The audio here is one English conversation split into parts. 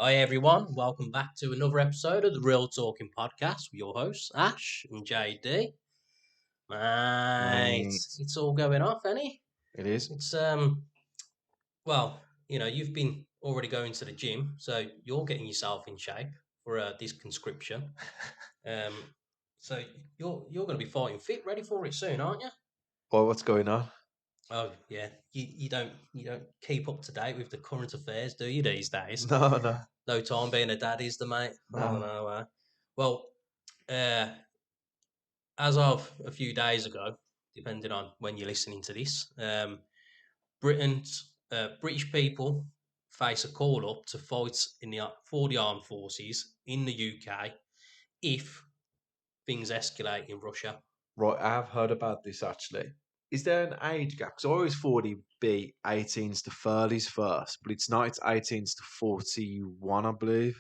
Hi everyone, welcome back to another episode of the Real Talking Podcast with your hosts Ash and JD. Mate, Mate, it's all going off, ain't it? it is. It's well, you've been already going to the gym, so you're getting yourself in shape for this conscription. Um, so you're going to be fighting fit, ready for it soon, aren't you? Well, what's going on? Oh yeah, you don't keep up to date with the current affairs, do you these days? No, no, No time being a dad is the mate. I don't no. know. Well, uh, as of a few days ago, depending on when you're listening to this, British people face a call up to fight for the armed forces in the UK if things escalate in Russia. Right, I have heard about this actually. Is there an age gap? Because I always thought it'd be 18s to 30s first, but it's not. It's 18s to 41, I believe.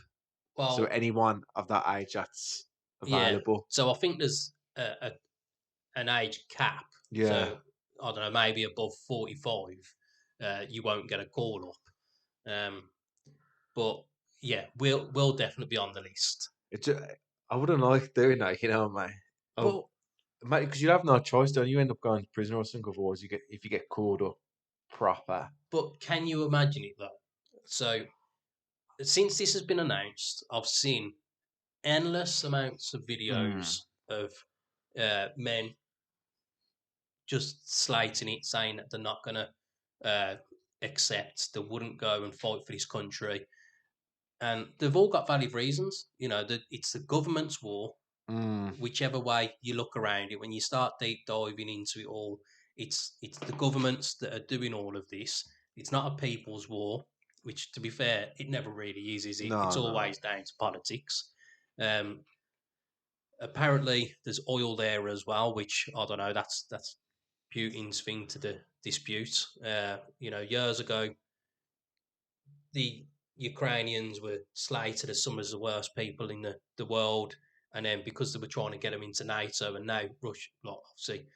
So Well, anyone of that age that's yeah. available. So I think there's an age cap. Yeah. So I don't know, maybe above 45, you won't get a call up. But yeah, we'll definitely be on the list. It just, I wouldn't like doing that, mate. Oh, But mate, because you have no choice, don't you? You end up going to prison or something. Otherwise, if you get called up proper. can you imagine it though? So since this has been announced, I've seen endless amounts of Mm. videos of men just slating it, saying that they're not going to uh, accept, they wouldn't go and fight for this country, and they've all got valid reasons. That it's the government's war. Mm. Whichever way you look around it, when you start deep diving into it all, it's the governments that are doing all of this. It's not a people's war, which, to be fair, it never really is it? It's No, no. always down to politics. Um, Apparently, there's oil there as well, which I don't know. That's Putin's thing to dispute. Years ago, the Ukrainians were slated as some of the worst people in the world, and then because they were trying to get them into NATO, and now Russia, obviously,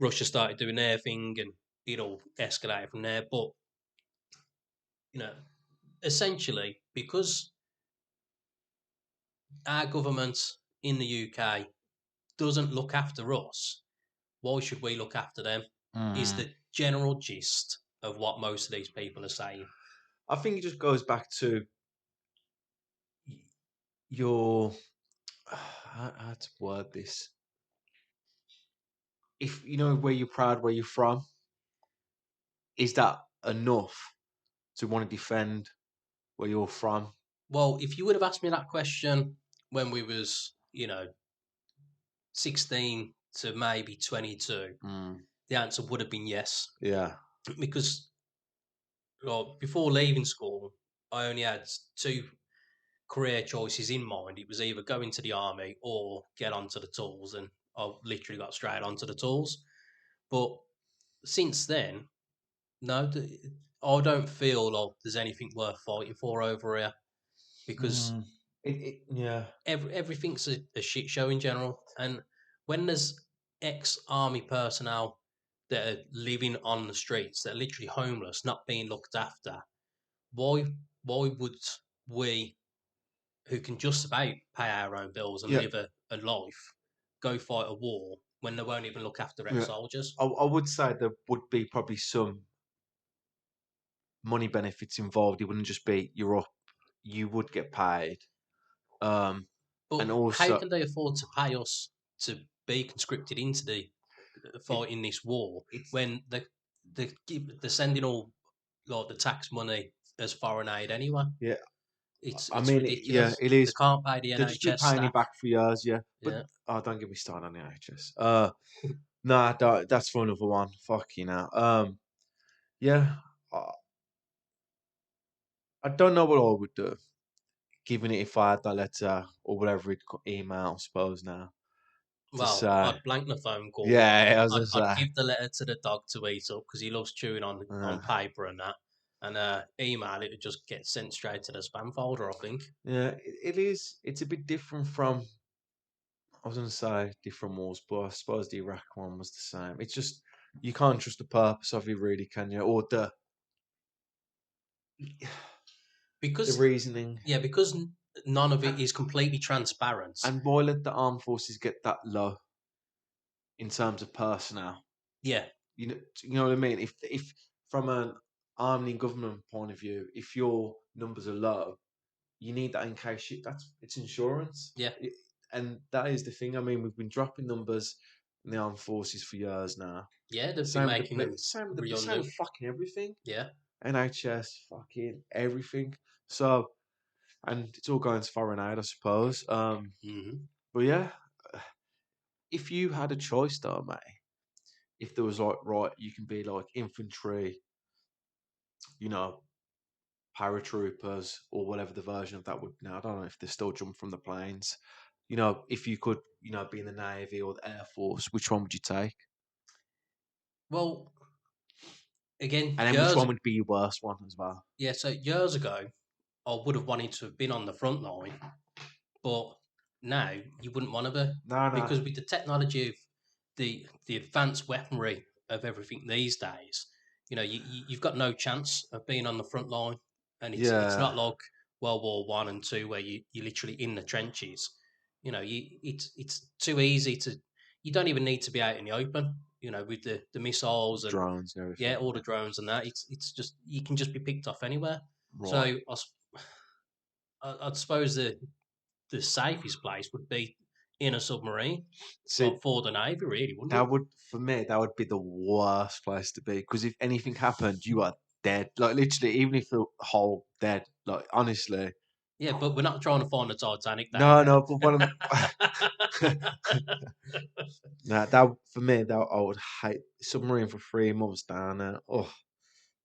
Russia started doing their thing, and it all escalated from there. But you know, essentially, because our government in the UK doesn't look after us, why should we look after them? Is Mm. the general gist of what most of these people are saying. I think it just goes back to your how to word this. If you know where you're proud, where you're from, is that enough to want to defend where you're from? Well, if you would have asked me that question when we was, 16 to maybe 22, Mm. the answer would have been yes. Yeah, Because before leaving school, I only had two career choices in mind. It was either go into the army or get onto the tools, and I literally got straight onto the tools. But since then, no, I don't feel like there's anything worth fighting for over here because mm. Yeah, everything's a shit show in general. And when there's ex-army personnel that are living on the streets, that are literally homeless, not being looked after, why would we, who can just about pay our own bills and yeah, live a life, go fight a war when they won't even look after yeah. ex-soldiers? I would say there would be probably some money benefits involved. It wouldn't just be you're up. You would get paid, um, But and how also can they afford to pay us to be conscripted into the it, fight in this war it's when they're sending all like the tax money as foreign aid anyway? yeah. I It's mean, yeah, ridiculous. it They is. can't pay the They'll just be NHS paying you staff. back for years, yeah. But Yeah. oh, don't get me started on the NHS. Nah, that's for another one. Fuck you now. Yeah, I, I don't know what I would do, given it if I had that letter or whatever email, I suppose now to Well, say. I'd blank the phone call. Yeah, I was gonna I'd say. give the letter to the dog to eat up because he loves chewing on Uh, paper and that. And email it would just get sent straight to the spam folder, I think. yeah, it is. It's a bit different from. I was gonna say different wars, but I suppose the Iraq one was the same. It's just you can't trust the purpose of it, really, can you? Or the the because reasoning, yeah, because none of it and is completely transparent. why let the armed forces get that low in terms of personnel? Yeah, You know what I mean? If from an army and government point of view, if your numbers are low, you need that in case shit. It's insurance, yeah, and that is the thing. I mean, we've been dropping numbers in the armed forces for years now. yeah. They've been Same with the making police. them Same with redundant. fucking everything. Yeah. NHS, fucking everything. So, and it's all going to foreign aid, I suppose. Hmm. But yeah, if you had a choice, though, mate, if there was like, right, you can be like infantry, you know, paratroopers or whatever the version of that would now. I don't know if they still jump from the planes. If you could, be in the Navy or the Air Force, which one would you take? Well, again, And then which one would be your worst one as well? yeah. So years ago, I would have wanted to have been on the front line, but now you wouldn't want to be No, no. because with the technology of the advanced weaponry of everything these days, you've got no chance of being on the front line, and it's Yeah, not like World War I and Two where you're literally in the trenches. It's too easy to. You don't even need to be out in the open. With the missiles and drones and yeah, everything. all the drones and that. It's just you can just be picked off anywhere. So Right. I'd suppose the safest place would be in a submarine, like See, for the navy, really, wouldn't that it? would, for me, that would be the worst place to be because if anything happened, you are dead. Like literally, even if the whole dead. Like honestly, Yeah, but we're not trying to find the Titanic, no, David. no. But what I'm, nah, that for me, that I would hate submarine for 3 months down there. Oh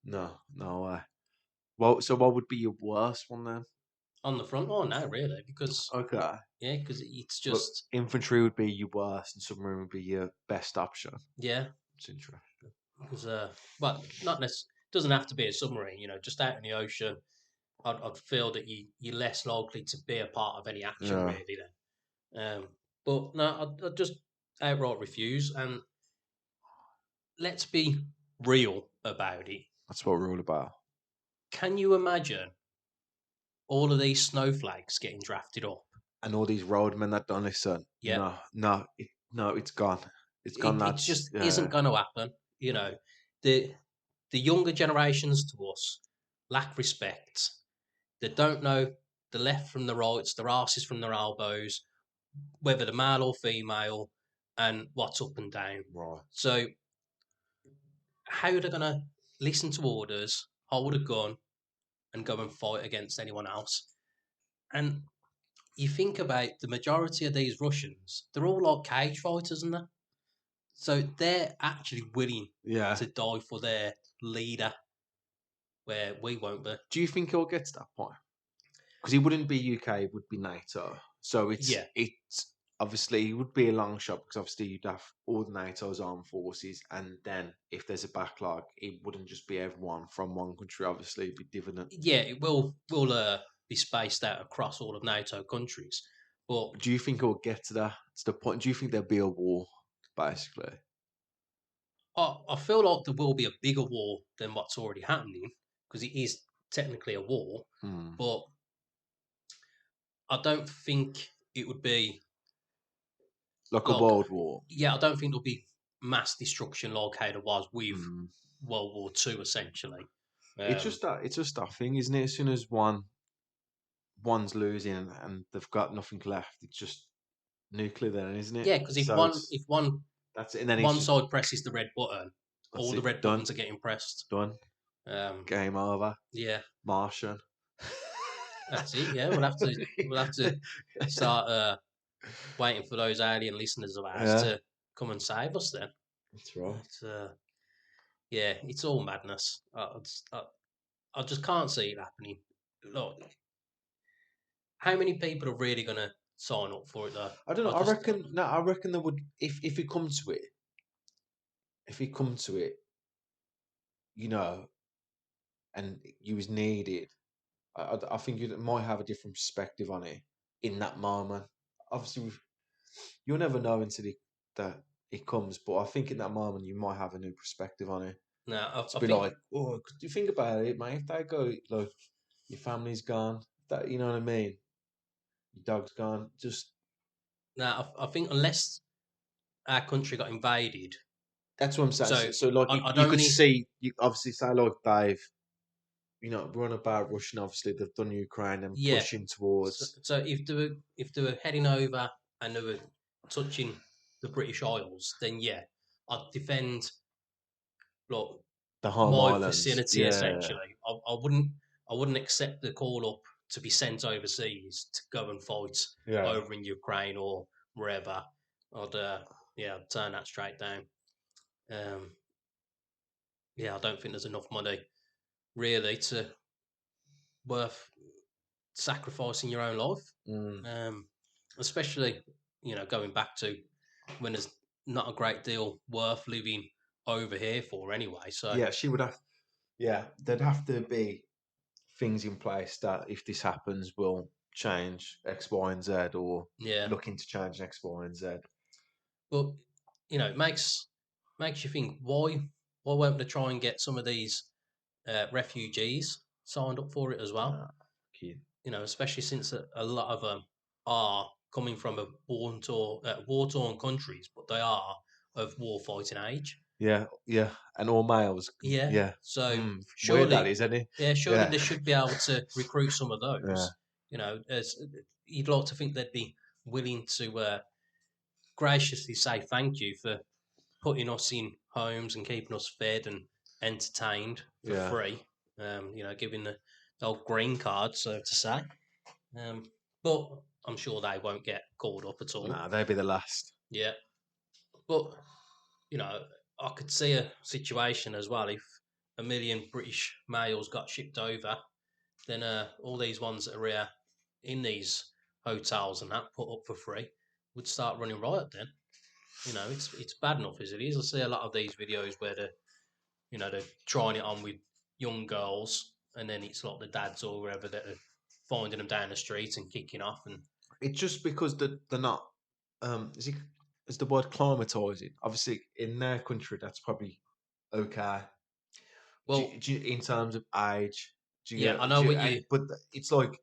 no, no way. Well, so what would be your worst one then? On the front line now, really, because Okay, yeah, because it's but just infantry would be your worst, and submarine would be your best option. yeah, It's interesting. because well, not necessarily doesn't have to be a submarine. Just out in the ocean, I'd feel that you're less likely to be a part of any action, Yeah, really. Then, but no, I'd just outright refuse. And let's be real about it. that's what we're all about. Can you imagine all of these snowflakes getting drafted up? And all these roadmen that don't listen. Yep. No, it's gone. It's gone, It lads. just isn't Yeah, going to happen. The the younger generations to us lack respect. They don't know the left from the rights, their arses from their elbows, whether they're male or female, and what's up and down. right. So how are they going to listen to orders, hold a gun, and go and fight against anyone else? And you think about the majority of these Russians, they're all like cage fighters, and that. So they're actually willing Yeah. to die for their leader, where we won't be. Do you think he'll get to that point? Because he wouldn't be UK, it would be NATO. So Yeah, it's obviously it would be a long shot because obviously you'd have all the NATO's armed forces, and then if there's a backlog, it wouldn't just be everyone from one country. Obviously, it'd be dividend. yeah, it will be spaced out across all of NATO countries, but Do you think it'll get to the point? Do you think there'll be a war, basically? I feel like there will be a bigger war than what's already happening because it is technically a war, Hmm. but I don't think it would be Like a like world war. yeah, I don't think there'll be mass destruction like how there was with Hmm. World War II, essentially. It's Um, just that thing, isn't it? As soon as one's losing and they've got nothing left, it's just nuclear then, isn't it? yeah, because if So one it's if one that's it, and then it's one just side presses the red button, that's all the it, red done, buttons are getting pressed. done, Um, game over, yeah, Martian. that's it. Yeah, we'll have to start waiting for those alien listeners of ours Yeah, to come and save us. Then, that's right. but, yeah, it's all madness. I just can't see it happening. Look, how many people are really going to sign up for it though? I don't know. I I just reckon. No, I reckon there would if it come to it. If it come to it, you know, and you was needed, I think you might have a different perspective on it in that moment. Obviously, you'll never know until that it comes. But I think in that moment you might have a new perspective on it. no, To I be think like, oh, could you think about it, mate? If they go like, your family's gone. That you know what I mean. Your dog's gone. Just Now, I think unless our country got invaded, that's what I'm saying. so So like I'd you could only see, you obviously say like they've, we're on about Russian. Obviously, they've done Ukraine and yeah. pushing So, towards so if they were heading over and they were touching the British Isles, then yeah, I'd defend like the home my islands. vicinity Yeah, essentially. I wouldn't accept the call up to be sent overseas to go and fight yeah. over in Ukraine or wherever. I'd yeah, I'd turn that straight down. Um, yeah, I don't think there's enough money really to worth sacrificing your own life. Mm. Um, especially going back to when there's not a great deal worth living over here for anyway. So Yeah, she would have. Yeah, there'd have to be things in place that if this happens, will change X, Y, and Z, or yeah, looking to change X, Y, and Z. but it makes you think why won't they try and get some of these refugees signed up for it as well? Nah, kid. Especially since a lot of them are coming from a war torn countries, but they are of war fighting age. Yeah, yeah, and all males. Yeah, Yeah, so weird that surely, is, isn't it? yeah, surely Yeah, they should be able to recruit some of yeah. those. As you'd like to think they'd be willing to graciously say thank you for putting us in homes and keeping us fed and entertained for Yeah. free. Giving the old green card, so to say. Um, but I'm sure they won't get called up at all. Nah, they'd be the last. Yeah, but you know, I could see a situation as well if a million British males got shipped over, then all these ones that are here in these hotels and that put up for free would start running riot. Then it's bad enough as it is. I see a lot of these videos where they're trying it on with young girls, and then it's like the dads or wherever that are finding them down the street and kicking off. And It's just because they're not. Is the word climatizing? Obviously, in their country, that's probably okay. well, In terms of age, yeah, I know what you. but it's like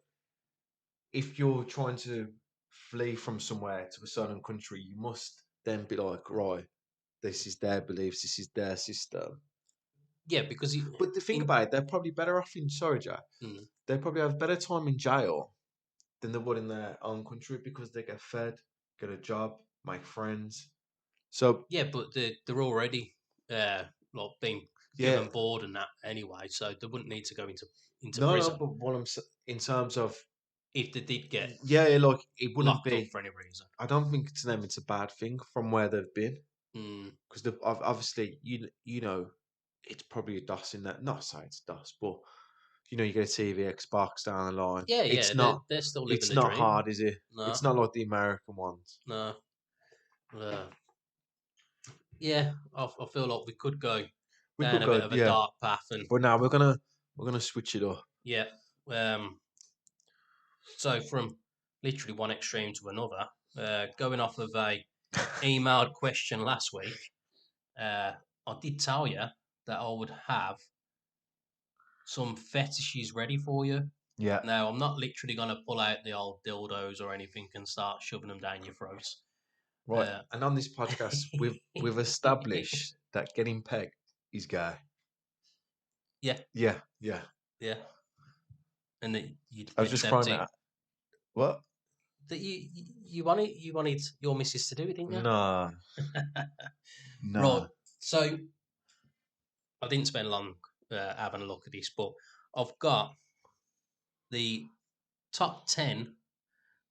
if you're trying to flee from somewhere to a certain country, you must then be like, right, this is their beliefs, this is their system. Yeah, because But the thing in about it, they're probably better off in, sorry, Jack, mm, they probably have better time in jail than they would in their own country because they get fed, get a job, make friends. So, yeah, but they're already like being yeah, given board and that anyway, so they wouldn't need to go into no, prison but in terms of, if they did get yeah, like it wouldn't locked up be, for any reason. I don't think to them it's a bad thing from where they've been. Mm. Because obviously it's probably a DOS in that. Not say it's DOS, but you get a TV, Xbox down the line. Yeah, yeah, It's not they're still living it's the not dream. hard, is it? No, It's not like the American ones. no. Yeah, I feel like we could go We down could a bit go, of a yeah, dark path, and but now we're gonna switch it up. yeah. So from literally one extreme to another, going off of a emailed question last week, uh, I did tell you that I would have some fetishes ready for you. Yeah, Now, I'm not literally going to pull out the old dildos or anything and start shoving them down your throat. right. Uh, And on this podcast, we've established that getting pegged is gay. yeah, Yeah, yeah. yeah, and that you'd I was just accept crying it. out. What? That you wanted your missus to do it, didn't you? Nah, Right. nah. So I didn't spend long having a look at this, but I've got the top 10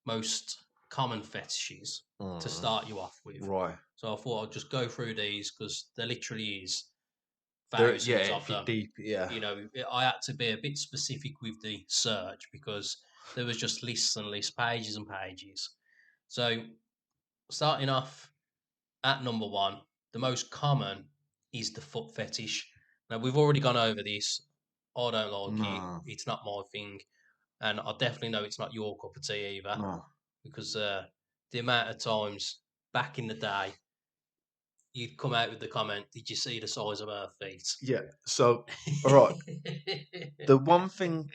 most common fetishes to Mm, start you off with. right. So I thought I'd just go through these because there literally is Yeah, thousands of if you're them. deep, yeah. I had to be a bit specific with the search because there was just lists and lists, pages and pages. So starting off at number one, the most common is the foot fetish. Now we've already gone over this. I don't like it. No, It's not my thing, and I definitely know it's not your cup of tea either no. because the amount of times back in the day you'd come out with the comment, "Did you see the size of her feet?" Yeah. So, all right. The one thing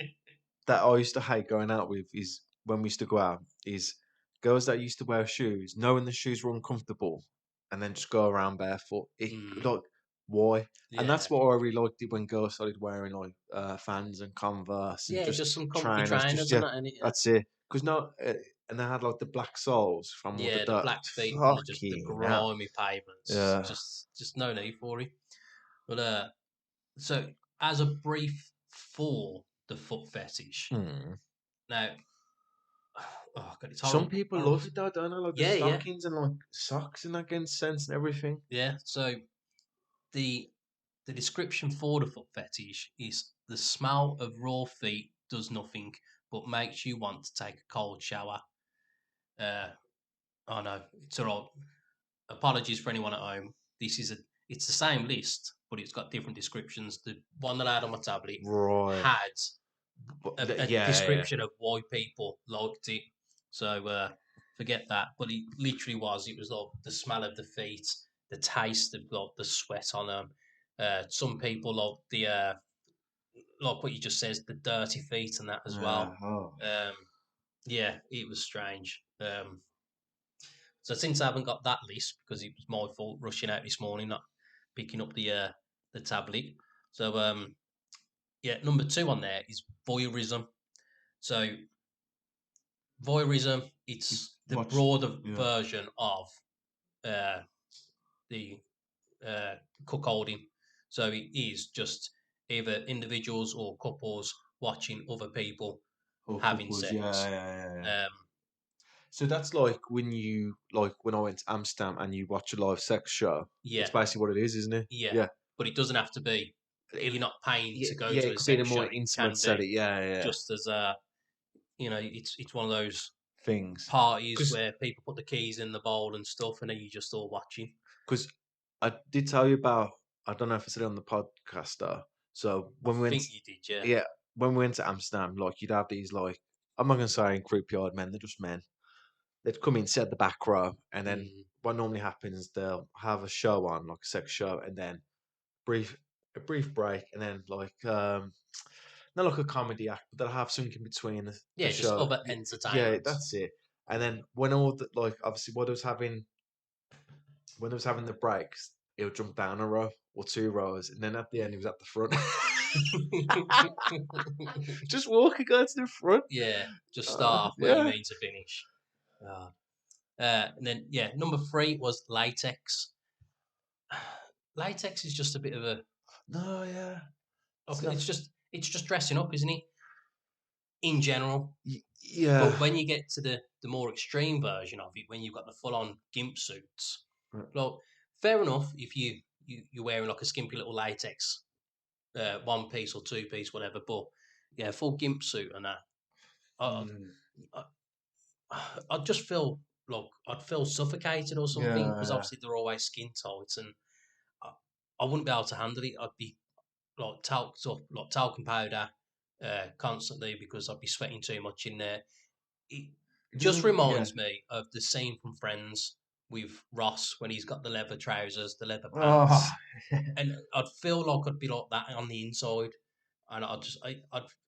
that I used to hate going out with is when we used to go out is girls that used to wear shoes, knowing the shoes were uncomfortable, and then just go around barefoot. Mm, Like why? And yeah. that's what I really liked it when girls started wearing like Vans and Converse and Yeah, just just some comfy trainers. Just trainers and yeah, that in it. that's it. Because no, and they had like the black soles from all the Yeah, the dirt. black feet on the Fucking hell. grimy pavements. Yeah. Just no need for it. But so as a brief for the foot fetish. Hmm. Now, oh god, it's Some horrible. people Oh, love it though, don't they? Like the yeah, yeah, stockings and like socks and that getting sense and everything. yeah. So the the description for the foot fetish is the smell of raw feet does nothing but makes you want to take a cold shower. Uh, oh no, it's all right. Apologies for anyone at home. This is a it's the same list, but it's got different descriptions. The one that I had on my tablet Right. had a Yeah, yeah. description of why people liked it. So forget that. But it literally was. It was like the smell of the feet, the taste of like the sweat on them. Some people like the like what you just says, the dirty feet and that as Yeah. well. Oh. Um, yeah, it was strange. So since I haven't got that list because it was my fault rushing out this morning, not picking up the tablet. So yeah, number two on there is voyeurism. So voyeurism, it's the Watch. broader Yeah. version of uh, the cuckolding. So it is just either individuals or couples watching other people Or having couples. Yeah, sex. yeah, yeah, yeah. Um, So that's like when I went to Amsterdam and you watch a live sex show. That's yeah, basically what it is, isn't it? yeah, Yeah. but it doesn't have to be. It, You're not paying yeah, to go yeah, to it a could be the sex show. more It intimate can be setting. Yeah, yeah, yeah. just as it's one of those Things. parties where people put the keys in the bowl and stuff, and then you're just all watching. Because I did tell you about. I don't know if I said it on the podcast though. So I when we went, think you did, yeah. yeah, when we went to Amsterdam, like you'd have these like I'm not gonna say creepy old men. They're just men. They'd come in, sit at the back row, and then Mm. what normally happens, they'll have a show on, like a sex show, and then brief a brief break, and then not like a comedy act, but they'll have something in between the Yeah, just show. other Yeah, entertainment. that's it. And then when all the like obviously what I was having when I was having the breaks, he'll jump down a row or two rows, and then at the end he was at the front. Just walking going to the front. Yeah, just start off where you Yeah. mean to finish. Uh, and then yeah, number three was latex. Latex is just a bit of a No, yeah. It's okay. not. It's just dressing up, isn't it? In general, but Yeah. when you get to the more extreme version of it, when you've got the full on gimp suits, well, fair enough if you're wearing like a skimpy little latex one piece or two piece, whatever. But yeah, full gimp suit and that, I, Mm, I, I'd just feel like I'd feel suffocated or something because yeah. obviously they're always skin tight and I, I wouldn't be able to handle it. I'd be like talked up, like talcum powder constantly because I'd be sweating too much in there. It It just doesn't. Yeah. reminds me of the scene from Friends with Ross when he's got the leather trousers, the leather Oh. pants, and I'd feel like I'd be like that on the inside, and I'd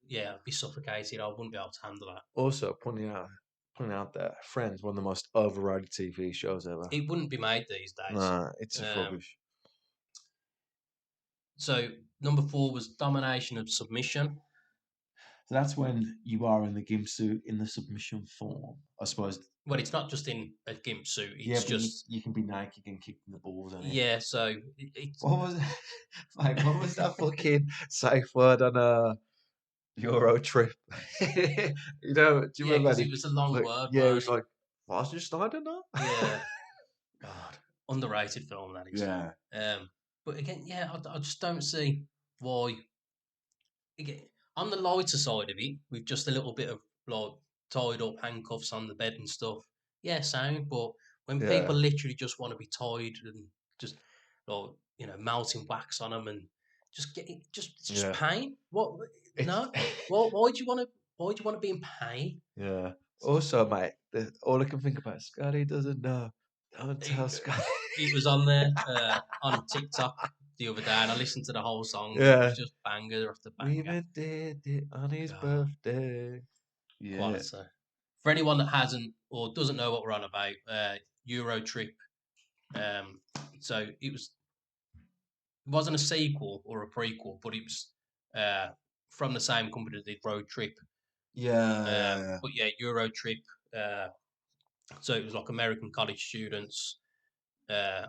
yeah, I'd be suffocated. I wouldn't be able to handle that. Also, pointing out that Friends, one of the most overrated TV shows ever. It wouldn't be made these days. Nah, it's just Um, rubbish. so number four was domination of submission. So that's when you are in the gimp suit in the submission form, I suppose. Well, it's not just in a gimp suit. Yeah, It's but you, just you can be naked and kicking the balls on it. yeah. So it's What was like? What was that fucking safe word on a Euro trip? You know? Do you yeah, remember because that? it was a long Like, word, yeah, it weren't was it? like, was just I don't know. Yeah. God, underrated film that is. Yeah, But again, yeah, I just don't see why. Again, on the lighter side of it, with just a little bit of like tied up handcuffs on the bed and stuff, yeah, sound. But when people yeah. literally just want to be tied and just like melting wax on them and just get just it's just Yeah. pain. What? It's No. Why do you want to? Why do you want to be in pain? yeah. Also, mate, all I can think about is Scotty doesn't know. Don't tell It, Scotty. it was on there on TikTok. the other day, and I listened to the whole song, and it was Yeah. just banger after We banger. even did it on his God, birthday. Yeah. quality. For anyone that hasn't or doesn't know what we're on about, Euro Trip. Um, so it wasn't a sequel or a prequel, but it was uh, from the same company that did Road Trip. Yeah, yeah, yeah. But yeah, Euro Trip. Uh, so it was like American college students, Yeah,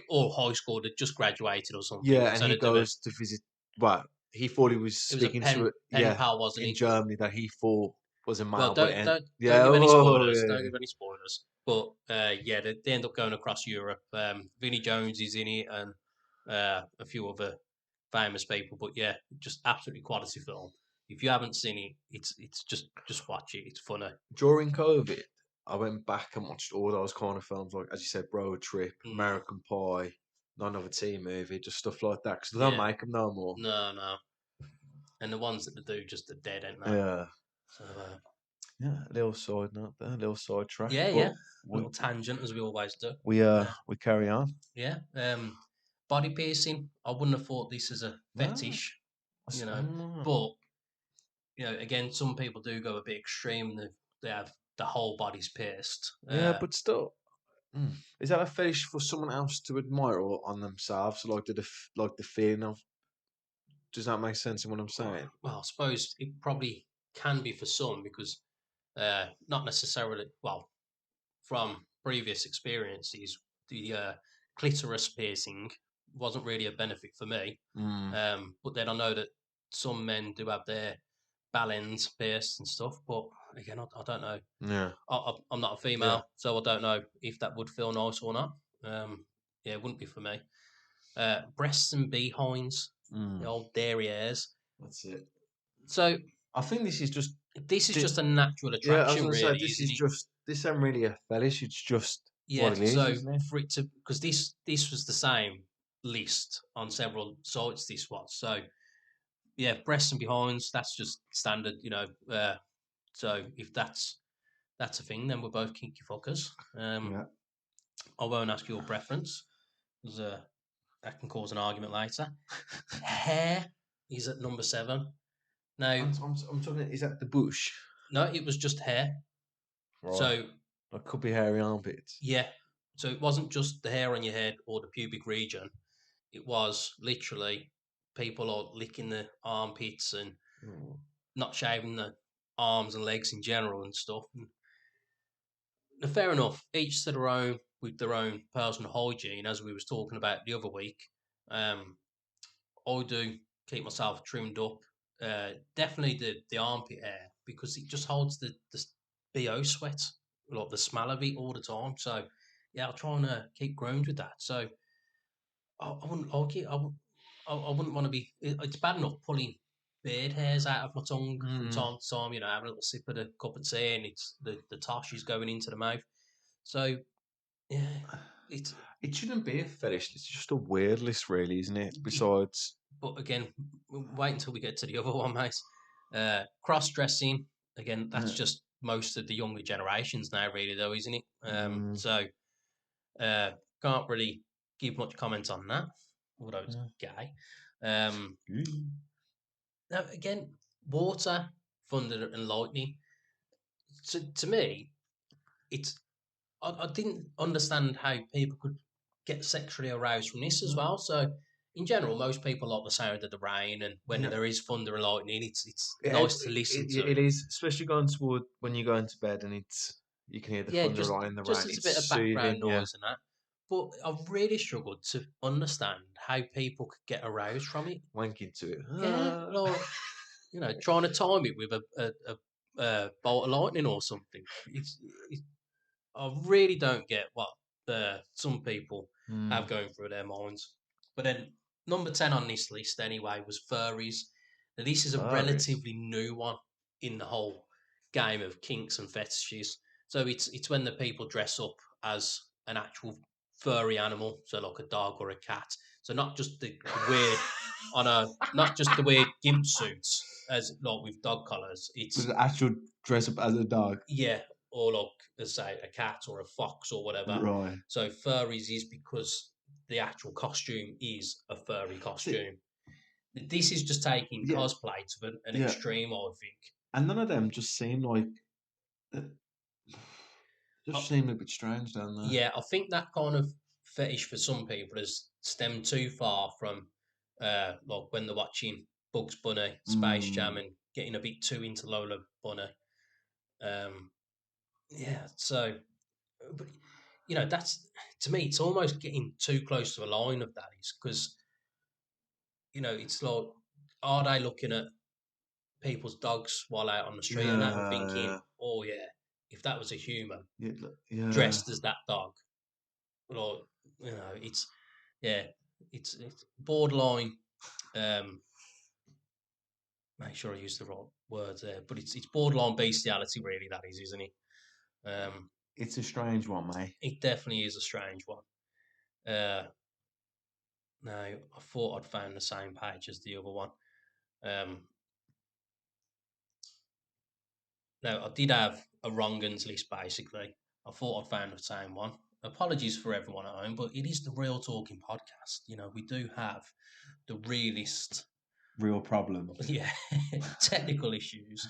or high school that just graduated or something. yeah, and So he they do goes to visit. Well, he thought he was it was a speaking to pen it. pen Yeah, pal, wasn't in it? Germany that he thought was a Well, male, but don't yeah, give any oh spoilers. yeah, Don't give any spoilers. But yeah, they end up going across Europe. Vinnie Jones is in it, and a few other famous people. But yeah, just absolutely quality film. If you haven't seen it, it's just watch it. It's funny. during COVID, I went back and watched all those kind of films, like as you said, Road Trip, Mm, American Pie, None of a Teen Movie, just stuff like that. Because they don't yeah, make them no more. no, no, and the ones that they do just are dead, ain't they? Yeah, So yeah. A little side note there, a little side track, yeah, but yeah, little tangent as we always do. Uh, we carry on. yeah, body piercing. I wouldn't have thought this is a No, fetish, I don't know. but again, some people do go a bit extreme. They have the whole body's pierced. Yeah, but still, is that a fetish for someone else to admire or on themselves? Like like the feeling of. Does that make sense in what I'm saying? Well, I suppose it probably can be for some because not necessarily. Well, from previous experiences, the clitoris piercing wasn't really a benefit for me. Mm, But then I know that some men do have their ballons pierced and stuff. But again, I don't know. yeah, I'm not a yeah. female, so I don't know if that would feel nice or not. Yeah, it wouldn't be for me. Breasts and behinds, the Mm, old derrieres. that's it. So I think this is just. this is just a natural Yeah, I was attraction, gonna say really, this isn't is it? just this ain't really a fetish. It's just what Yeah. it is, So isn't it? for it to, because this was the same list on several sites. This was so yeah, breasts and behinds. That's just standard, so if that's a thing, then we're both kinky fuckers. Yeah. I won't ask your preference. 'Cause, that can cause an argument later. Hair is at number 7. Now, I'm talking. Is that the bush? no, it was just hair. Right. So, That could be hairy armpits. yeah. So it wasn't just the hair on your head or the pubic region. It was literally people are licking the armpits and Mm. not shaving the arms and legs in general and stuff. And fair enough, each to their own with their own personal hygiene, as we was talking about the other week. Um, I do keep myself trimmed up. Definitely the armpit hair because it just holds the bo sweat, like the smell of it all the time. So yeah, I'll try and keep growing with that. So I wouldn't like it. I wouldn't want to be. It's bad enough pulling beard hairs out of my tongue from Mm. time to time. Having a little sip of the cup of tea and it's the tosh is going into the mouth. So yeah, it's It shouldn't be a fetish. It's just a weird list, really, isn't it? it, Besides, but again, wait until we get to the other one, mate. Cross dressing again. That's uh, just most of the younger generations now, really, though, isn't it? mm, So uh, can't really give much comment on that, although it's uh, gay. Um, mm. now again, water, thunder, and lightning. To me, it's I didn't understand how people could get sexually aroused from this as Uh, well. So, in general, most people like the sound of the rain, and when yeah, there is thunder and lightning, it's yeah, nice to listen it to. is, especially going toward when you go into bed and you can hear the Yeah, thunder just right in the just rain. as a bit It's of background soothing. Yeah. noise and that. But I've really struggled to understand how people could get aroused from it. Wanking to it. Yeah, like trying to time it with a bolt of lightning or something. It's I really don't get what some people have Mm, going through their minds. But then number 10 on this list anyway was furries. Now this is a furries. relatively new one in the whole game of kinks and fetishes. So it's when the people dress up as an actual furry animal, so like a dog or a cat. So not just the weird on a not just the weird gimp suits as like with dog collars. Was It's it actual dress up as a dog? yeah, or like, let's say, a cat or a fox or whatever. Right. So furries is because the actual costume is a furry costume. This is just taking yeah, cosplay to an yeah, extreme, I think. and none of them just seem like uh, just Uh, seem a bit strange, don't they? yeah, I think that kind of fetish for some people has stemmed too far from like when they're watching Bugs Bunny, Space Jam, Mm, and getting a bit too into Lola Bunny. Um, yeah, so but that's to me, it's almost getting too close to a line of that is because it's like, are they looking at people's dogs while out on the street and that and thinking, yeah, oh yeah, if that was a human yeah, yeah. dressed as that dog, like it's yeah, it's borderline. Um, make sure I use the right words there, but it's borderline bestiality, really. That is, isn't it? Um, It's a strange one, mate. it definitely is a strange one. Uh, now I thought I'd found the same page as the other one. Um, now I did have a wrong uns list basically. I thought I'd found the same one. Apologies for everyone at home, but it is the Real Talking podcast. We do have the realist, Real problems. yeah, technical issues.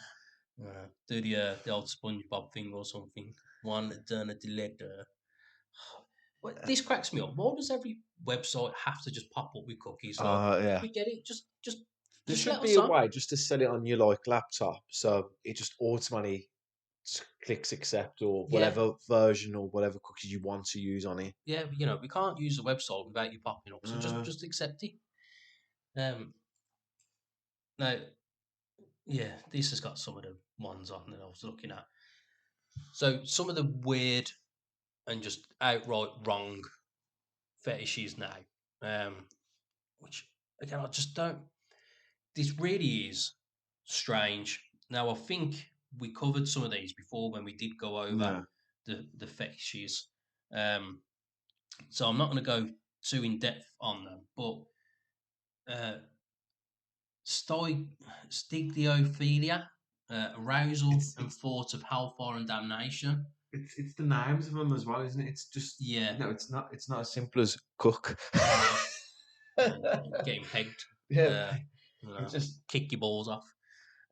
Do the old SpongeBob thing or something. One done at the letter. But this cracks me up. Why does every website have to just pop up with cookies? Like, Yeah. we get it. Just, There just should let be us a on. way just to set it on your like laptop, so it just automatically clicks accept or Yeah, whatever version or whatever cookies you want to use on it. yeah. We can't use the website without you popping up. So just, Uh, just accept it. Um, now, yeah, this has got some of the ones on that I was looking at. So some of the weird and just outright wrong fetishes now, which again I just don't. This really is strange. Now I think we covered some of these before when we did go over yeah, the fetishes. Um, so I'm not going to go too in depth on them, but uh, stigliophilia, arousal it's and it's thought of hellfire and damnation. it's the names of them as well, isn't it? It's just Yeah, it's not as simple as cook. no, getting pegged. Yeah, Uh, it's just kick your balls off.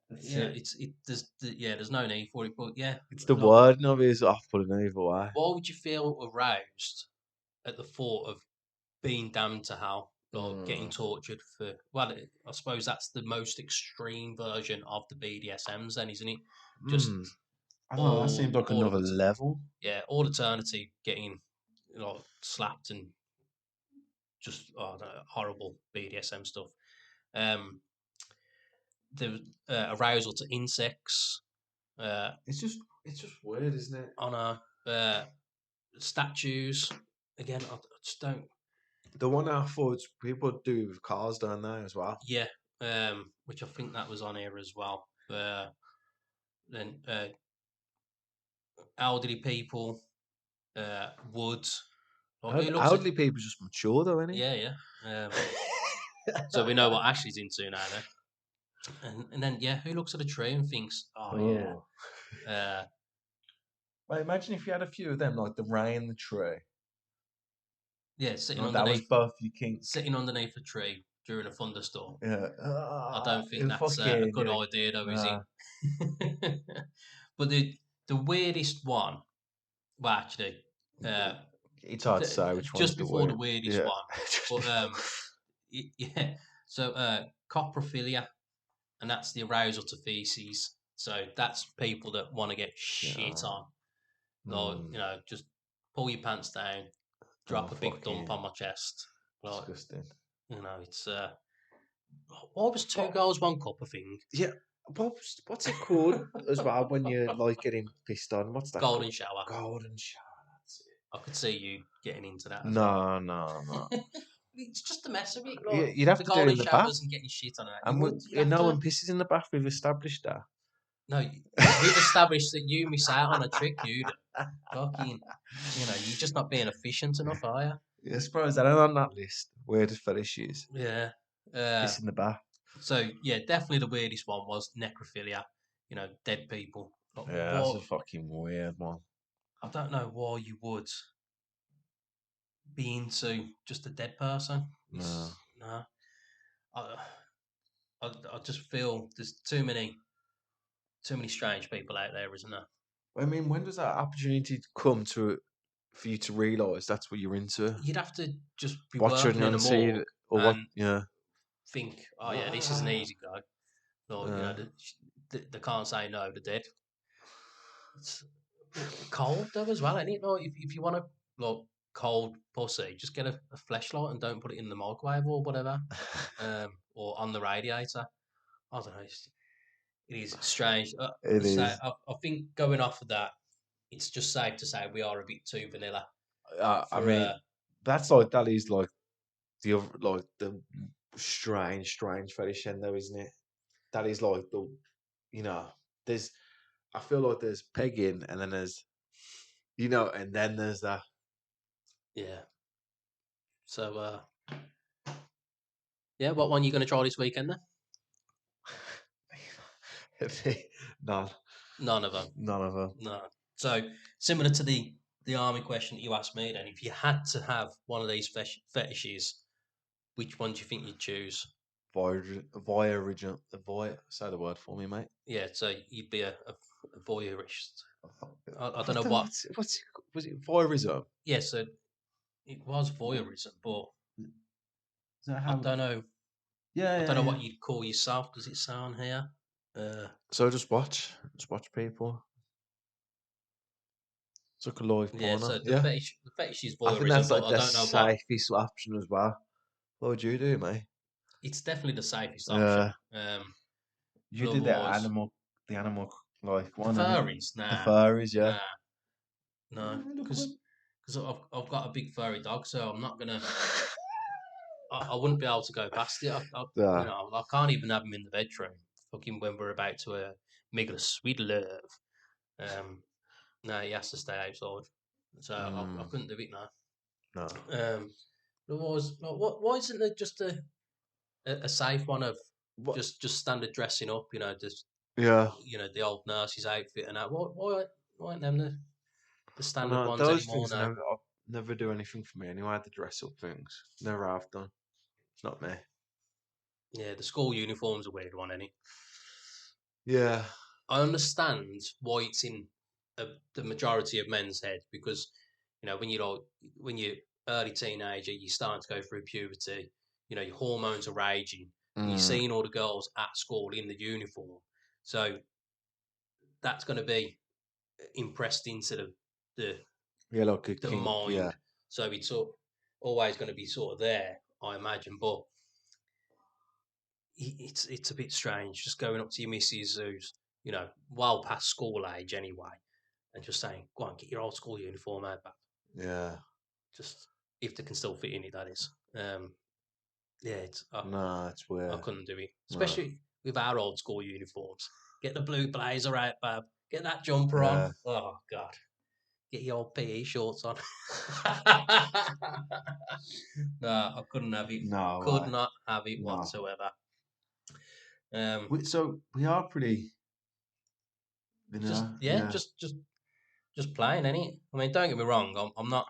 it's it. There's no need for it, but yeah, It's the like, word of it is off putting either way. why would you feel aroused at the thought of being damned to hell, like getting Mm. tortured for? Well, I suppose that's the most extreme version of the BDSMs, then, isn't it? Mm. Just I don't know. That seems all like all of another it, level. yeah, all eternity getting slapped and just I don't know, horrible BDSM stuff. Um, the arousal to insects, uh, It's just weird, isn't it? on statues. Again, I just don't. The one I thought people do with cars, don't they, as well? Yeah, which I think that was on here as well. Then elderly people, wood. Like, who looks at? Elderly people just mature, though, innit? Yeah, yeah. So we know what Ashley's into now, then. And then yeah, who looks at a tree and thinks, oh yeah, Oh. uh, Well, imagine if you had a few of them, like the rain, the tree. yeah, Like that was both your kink. sitting underneath a tree during a thunderstorm. Yeah. I don't think It that's a fucking, good yeah. idea, though, is Nah. it? But the weirdest one, well, actually, uh, It's hard to say which one's just the before the word. weirdest Yeah. one, Just but before. yeah. So coprophilia, and that's the arousal to feces. So that's people that want to get shit Yeah. on, like Mm. just pull your pants down, Oh, drop a big dump fucking on my chest, like disgusting. it's what was two But girls, one cup, a thing, yeah, what's it called as well when you're like getting pissed on? What's that golden called? shower. Golden shower. That's it. I could see you getting into that as well. No, no, no. It's just a mess of it, like You'd have the to do it golden in the bath, showers and getting shit on that. and You'd have no to. one pisses in the bath. We've established that. No, we've established that you miss out on a trick, you do. Fucking, you're just not being efficient enough, are you? Yeah, I suppose that are on that list. Weirdest fetishes. Yeah. Uh, Piss in the bath. so yeah, definitely the weirdest one was necrophilia. Dead people. But Yeah, that's a what? fucking weird one. I don't know why you would. be into just a dead person. No. It's no. I, I just feel there's too many strange people out there, isn't there? I mean, when does that opportunity come to for you to realise that's what you're into? You'd have to just be Watching working in a and see it, morgue or what? and Yeah. think, oh yeah, this is an easy go. Or Uh, they can't say no. They're dead. It's cold though as well, ain't it? Like, if you want to like cold pussy, just get a flashlight and don't put it in the microwave or whatever, or on the radiator. I don't know. It is strange. it So is. I think going off of that, it's just safe to say we are a bit too vanilla I for. mean, that's like that is like the other like the strange fetish end though, isn't it? That is like the you know, there's I feel like there's pegging and then there's and then there's that. Yeah. So yeah, what one you going to try this weekend then? None. None of them. None of them. No. So similar to the army question that you asked me, then, if you had to have one of these fetishes, which one do you think you'd choose? Voyeurism. Say the word for me, mate. Yeah, so you'd be a voyeurist. I don't What know the, what. was it voyeurism? Yeah, so it was voyeurism, but Is that I how? don't know. Yeah, I don't yeah, know yeah. what you'd call yourself. Does it sound here? Uh, So just watch people. It's like a live yeah. porno. So the Yeah, fetish is I think voyeurism, that's but like I the don't know what. safest option as well. What would you do, mate? It's definitely the safest option. Yeah, you But did the otherwise, animal like the one, innit? furries, The nah, furries, yeah. nah, no, Look at them. because I've got a big furry dog, so I'm not gonna. I wouldn't be able to go past it. Yeah. I can't even have him in the bedroom. Fucking when we're about to make a sweet love. Um, no, he has to stay outside. So I Mm, couldn't do it now. no. Um, there was why isn't there just a safe one of What? just standard dressing up? Just Yeah. the old nurse's outfit and that. Why aren't them the I standard know ones those anymore things now? never do anything for me anyway. The dress up things never have done. It's not me. Yeah, the school uniform's a weird one, any. Yeah. I understand why it's in the majority of men's head because when you're early teenager, you're starting to go through puberty. Your hormones are raging, and you're Mm, seeing all the girls at school in the uniform. So that's going to be impressed into the yeah, like a the kink. Yeah. mind. So it's always going to be sort of there, I imagine. But it's a bit strange just going up to your missus who's well past school age anyway, and just saying, "Go on, get your old school uniform out, back." Yeah. Just if they can still fit in it, that is. Yeah, No, it's I weird. couldn't do it, No. especially with our old school uniforms. Get the blue blazer out, Bab. Get that jumper Yeah. on. Oh God, get your old PE shorts on. No, I couldn't have it. No Could way. not have it No. whatsoever. Um, So we are pretty, just yeah, yeah. just playing any. I mean, don't get me wrong. I'm not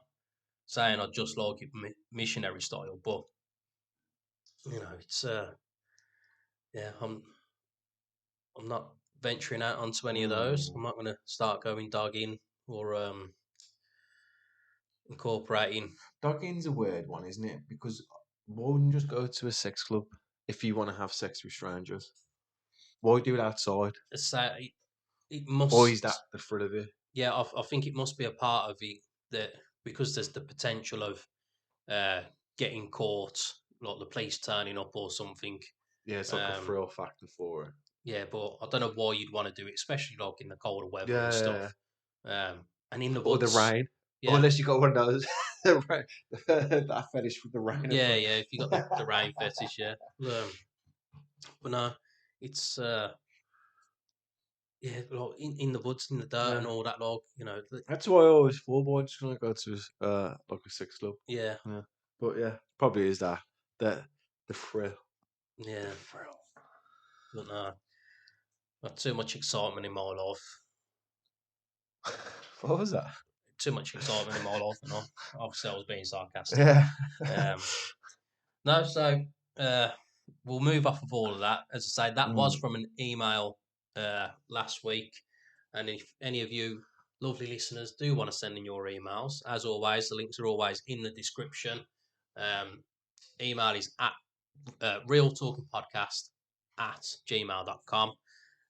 saying I just like it missionary style, but it's yeah. I'm not venturing out onto any of those. Mm. I'm not going to start going dogging or incorporating Dogging's a weird one, isn't it? Because why wouldn't you just go to a sex club if you want to have sex with strangers? Why do it outside? a say. It Or is that must. the thrill of it? Yeah, I think it must be a part of it that because there's the potential of uh, getting caught, like the police turning up or something. Yeah, it's like a Um, thrill factor for it. yeah, but I don't know why you'd want to do it, especially like in the colder weather and Yeah, yeah, stuff. yeah. And in the Or the woods. rain. Or Yeah, unless you got one of those that fetish with the rain as yeah, well. yeah. If you got the rain fetish, yeah. But no, it's yeah, like in the woods, in the dirt, and Yeah. all that. Like That's why I always thought, boy, I'm just gonna go to like a sex club. yeah, Yeah. But yeah, probably is that. The the thrill. The yeah. thrill. But no, not too much excitement in my life. What was that? too much excitement in my life, and obviously I was being sarcastic. Yeah. Um, no, so uh, we'll move off of all of that. As I say, that was Mm, from an email last week, and if any of you lovely listeners do want to send in your emails, as always, the links are always in the description. Um, email is at realtalkingpodcast at gmail.com.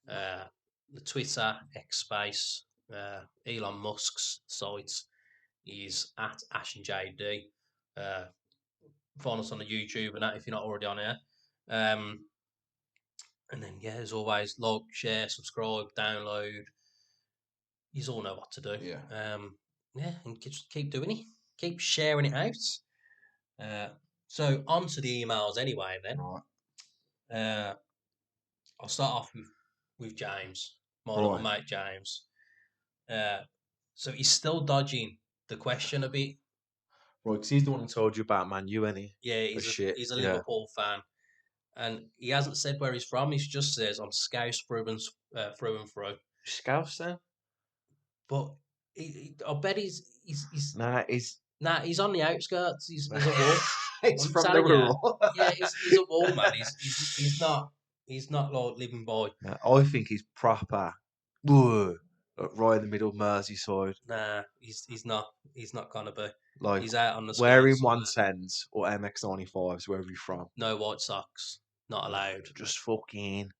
Uh, the Twitter, X Space, Elon Musk's site is at Ash and JD. Uh, Follow us on the YouTube and that if you're not already on here. Um, and then, yeah, as always, like, share, subscribe, download. You all know what to do. yeah. Yeah, and just keep doing it. Keep sharing it out. Uh, so, on to the emails anyway, then. Right. Uh, I'll start off with James, my little Right. mate James. Uh, so he's still dodging the question a bit. Right. Because he's the one who told you about Man U, any Yeah, the shit. he's a Yeah. Liverpool fan, and he hasn't said where he's from. He just says I'm Scouse through and through. Scouse then? But I bet he's Nah, he's nah, he's on the outskirts. He's a wall. he's I'm from telling you, Liverpool. yeah, he's a wall man. He's not like living by. Nah, I think he's proper. Whoa, like right in the middle of Merseyside. Nah, he's not gonna be. Like He's out on the wearing skirts one somewhere. tens or MX-95s, wherever you're from. No white socks, not allowed. Just fucking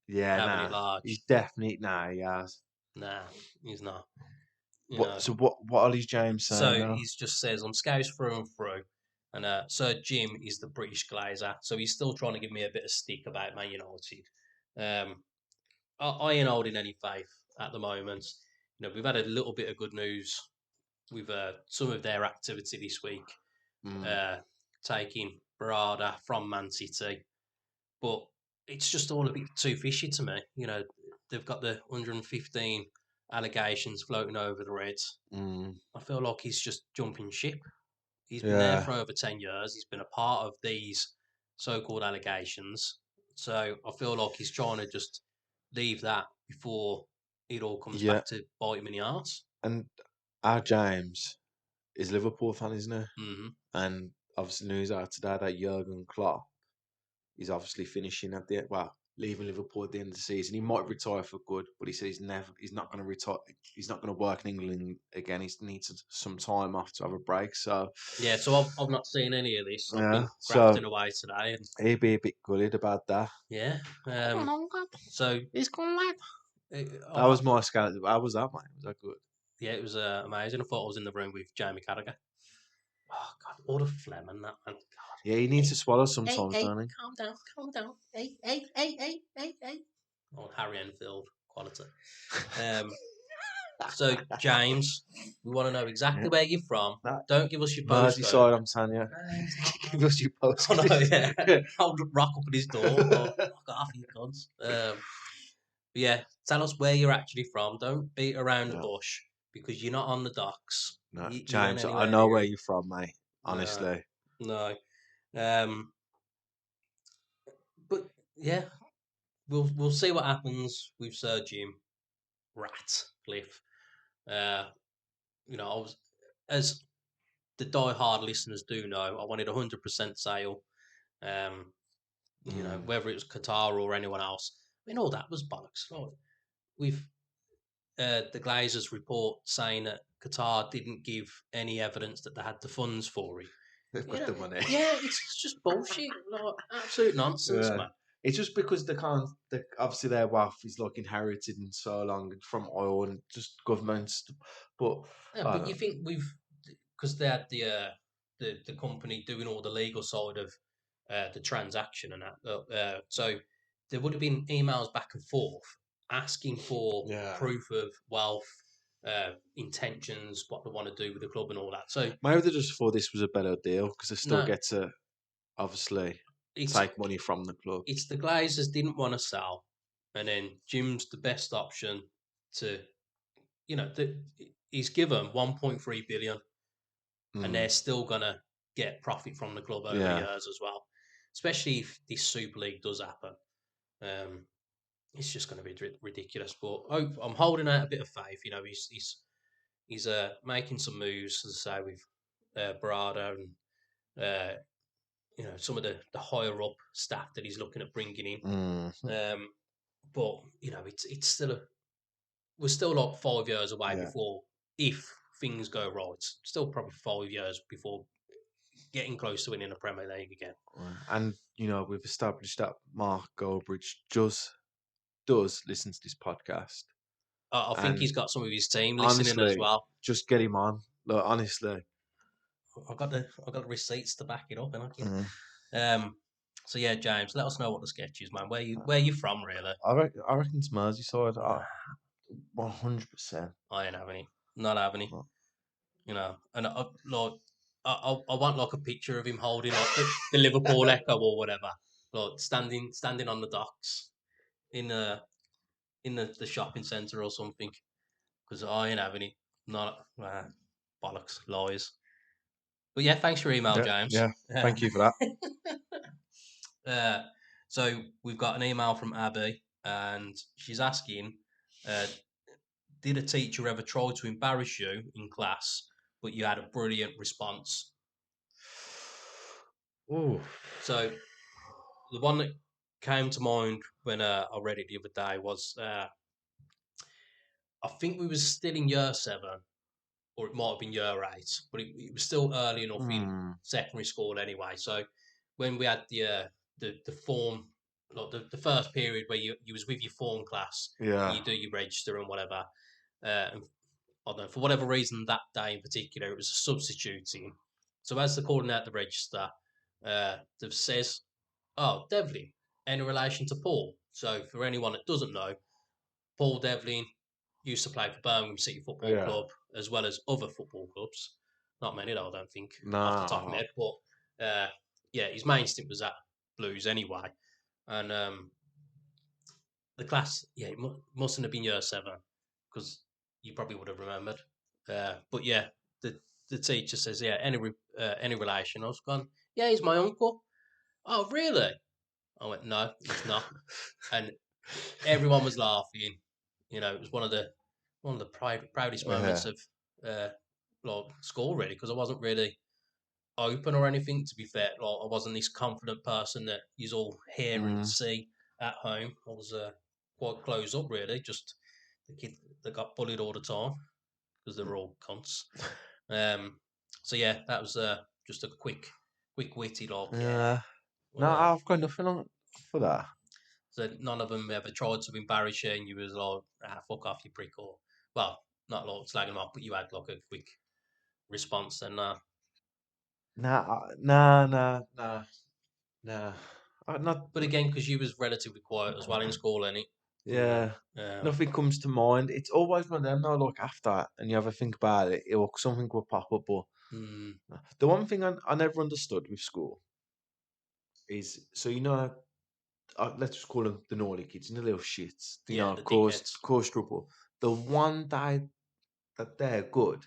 yeah, Having it nah. He's large. definitely nah. He has. Nah, he's not. You What? know. So what? Ollie's James saying So now? he's just says I'm Scouse through and through. And Sir Jim is the British glazer, so he's still trying to give me a bit of stick about Man United. Um, I ain't holding any faith at the moment. You know, we've had a little bit of good news with some of their activity this week, Mm, uh, taking Barada from Man City, but it's just all a bit too fishy to me. You know, they've got the 115 allegations floating over the Reds. mm, I feel like he's just jumping ship. He's been there yeah, for over 10 years. He's been a part of these so called allegations. So I feel like he's trying to just leave that before it all comes yeah. back to bite him in the arse. And our James is Liverpool fan, isn't he? Mm-hmm. And obviously news out today that Jurgen Klopp is obviously finishing at the leaving Liverpool at the end of the season. He might retire for good, but he said he's not going to retire. He's not going to work in England again. He needs some time off to have a break. So Yeah, so I've not seen any of this. I've yeah, been so grafting away today. And he'd be a bit gutted about that. yeah. Come on, Uncle. So He's gone lad. uh, That was I, my scout. How was that, mate? Was that good? yeah, it was amazing. I thought I was in the room with Jamie Carragher. Oh, God, all the phlegm and that, man. God. Yeah, he needs Hey, to swallow hey, sometimes, hey, don't he? calm down, calm down. Hey, hey, hey, hey, hey, hey. Oh, Harry Enfield quality. Um, so, James, we want to know Yeah. exactly where you're from. That Don't give us your postcode. Merseyside, I'm telling you. No, he's not, Give man. us your Oh, no, postcode. yeah. I'll rock up at his door. Oh, I got off you guns. But yeah, tell us where you're actually from. Don't beat around the Yeah. bush because you're not on the docks. No, You ain't James, I anywhere know near where it. you're from, mate. No, Honestly. no. Um, but yeah, we'll see what happens with Sir Jim Ratcliffe. Uh, you know, I was as the die-hard listeners do know, I wanted 100% sale. Um, you know, Mm. whether it was Qatar or anyone else. I mean, all that was bollocks. Like, with the Glazers report saying that Qatar didn't give any evidence that they had the funds for it. They've You got know, the money. yeah, it's just bullshit. Like, absolute nonsense, Yeah. man. It's just because they can't. Obviously, their wealth is like inherited and so long from oil and just governments. But Yeah, I but you don't. think we've because they had the company doing all the legal side of the transaction and that. So there would have been emails back and forth asking for Yeah. proof of wealth, intentions, what they want to do with the club, and all that. So Maybe they just thought this was a better deal because they still no, get to obviously it's take money from the club. it's the Glazers didn't want to sell, and then Jim's the best option to he's given 1.3 billion, and Mm. they're still gonna get profit from the club over the Yeah. years as well. Especially if this Super League does happen, um, it's just going to be ridiculous. But I'm holding out a bit of faith. You know, he's He's making some moves, as I say, with Barada and some of the higher up staff that he's looking at bringing in. Mhm. But it's still we're still like 5 years away Yeah. before, if things go right, still probably 5 years before getting close to winning the Premier League again. And we've established that Mark Goldbridge does listen to this podcast. I think And he's got some of his team listening as honestly, well. just get him on. Look, honestly. I've got the receipts to back it up, and I can. Mm. Um. So yeah, James, let us know what the sketch is, man. Where you from, really? I reckon it's Merseyside. Nah, 100%. I ain't having it. Not having it. And I want like a picture of him holding like the Liverpool Echo or whatever, like standing on the docks in the shopping centre or something. Because I ain't having it. Not bollocks, lies. But yeah, thanks for your email, Yeah, James. yeah. Thank you for that. Uh, so we've got an email from Abby, and she's asking, uh, "Did a teacher ever try to embarrass you in class, but you had a brilliant response?" Ooh. So the one that came to mind when I read it the other day was, I think we was still in year seven, or it might have been year eight, but it was still early enough in Hmm. secondary school anyway. So when we had the form, like the first period where you was with your form class and Yeah. you do your register and whatever, and I don't know, for whatever reason that day in particular it was a substituting. So as they're calling out the register, they've says, "Oh, Devlin, any relation to Paul?" So for anyone that doesn't know, Paul Devlin used to play for Birmingham City Football Yeah. Club as well as other football clubs. Not many, though, I don't think, off the top of my Nah. head. But yeah, his main stint was at Blues anyway. And the class, yeah, it mustn't have been year seven because you probably would have remembered. But yeah, the teacher says, yeah, any relation. I was gone, yeah, he's my uncle. Oh, really? I went, no, he's not. And everyone was laughing. It was one of the proudest moments Yeah. of uh, like school, really, because I wasn't really open or anything. To be fair, like I wasn't this confident person that you all hear and Mm. see at home. I was quite closed up, really. Just the kid that got bullied all the time because they were all cunts. Um, so yeah, that was just a quick witty like, yeah. Yeah. No, Uh, I've got nothing on for that. So none of them ever tried to embarrass you, and you was like, fuck off, you prick, or well, not like slagging them off, but you had like a quick response. And Nah, nah, nah, nah, nah. Not. but again, because you was relatively quiet as well in school, any, Yeah. Nothing comes to mind. It's always one of them. No, look after, and you ever think about it, something will pop up. But mm, the one thing I never understood with school is, so let's just call them the naughty kids, the little shits. yeah, the Cause dickheads, cause trouble. The one that they're good,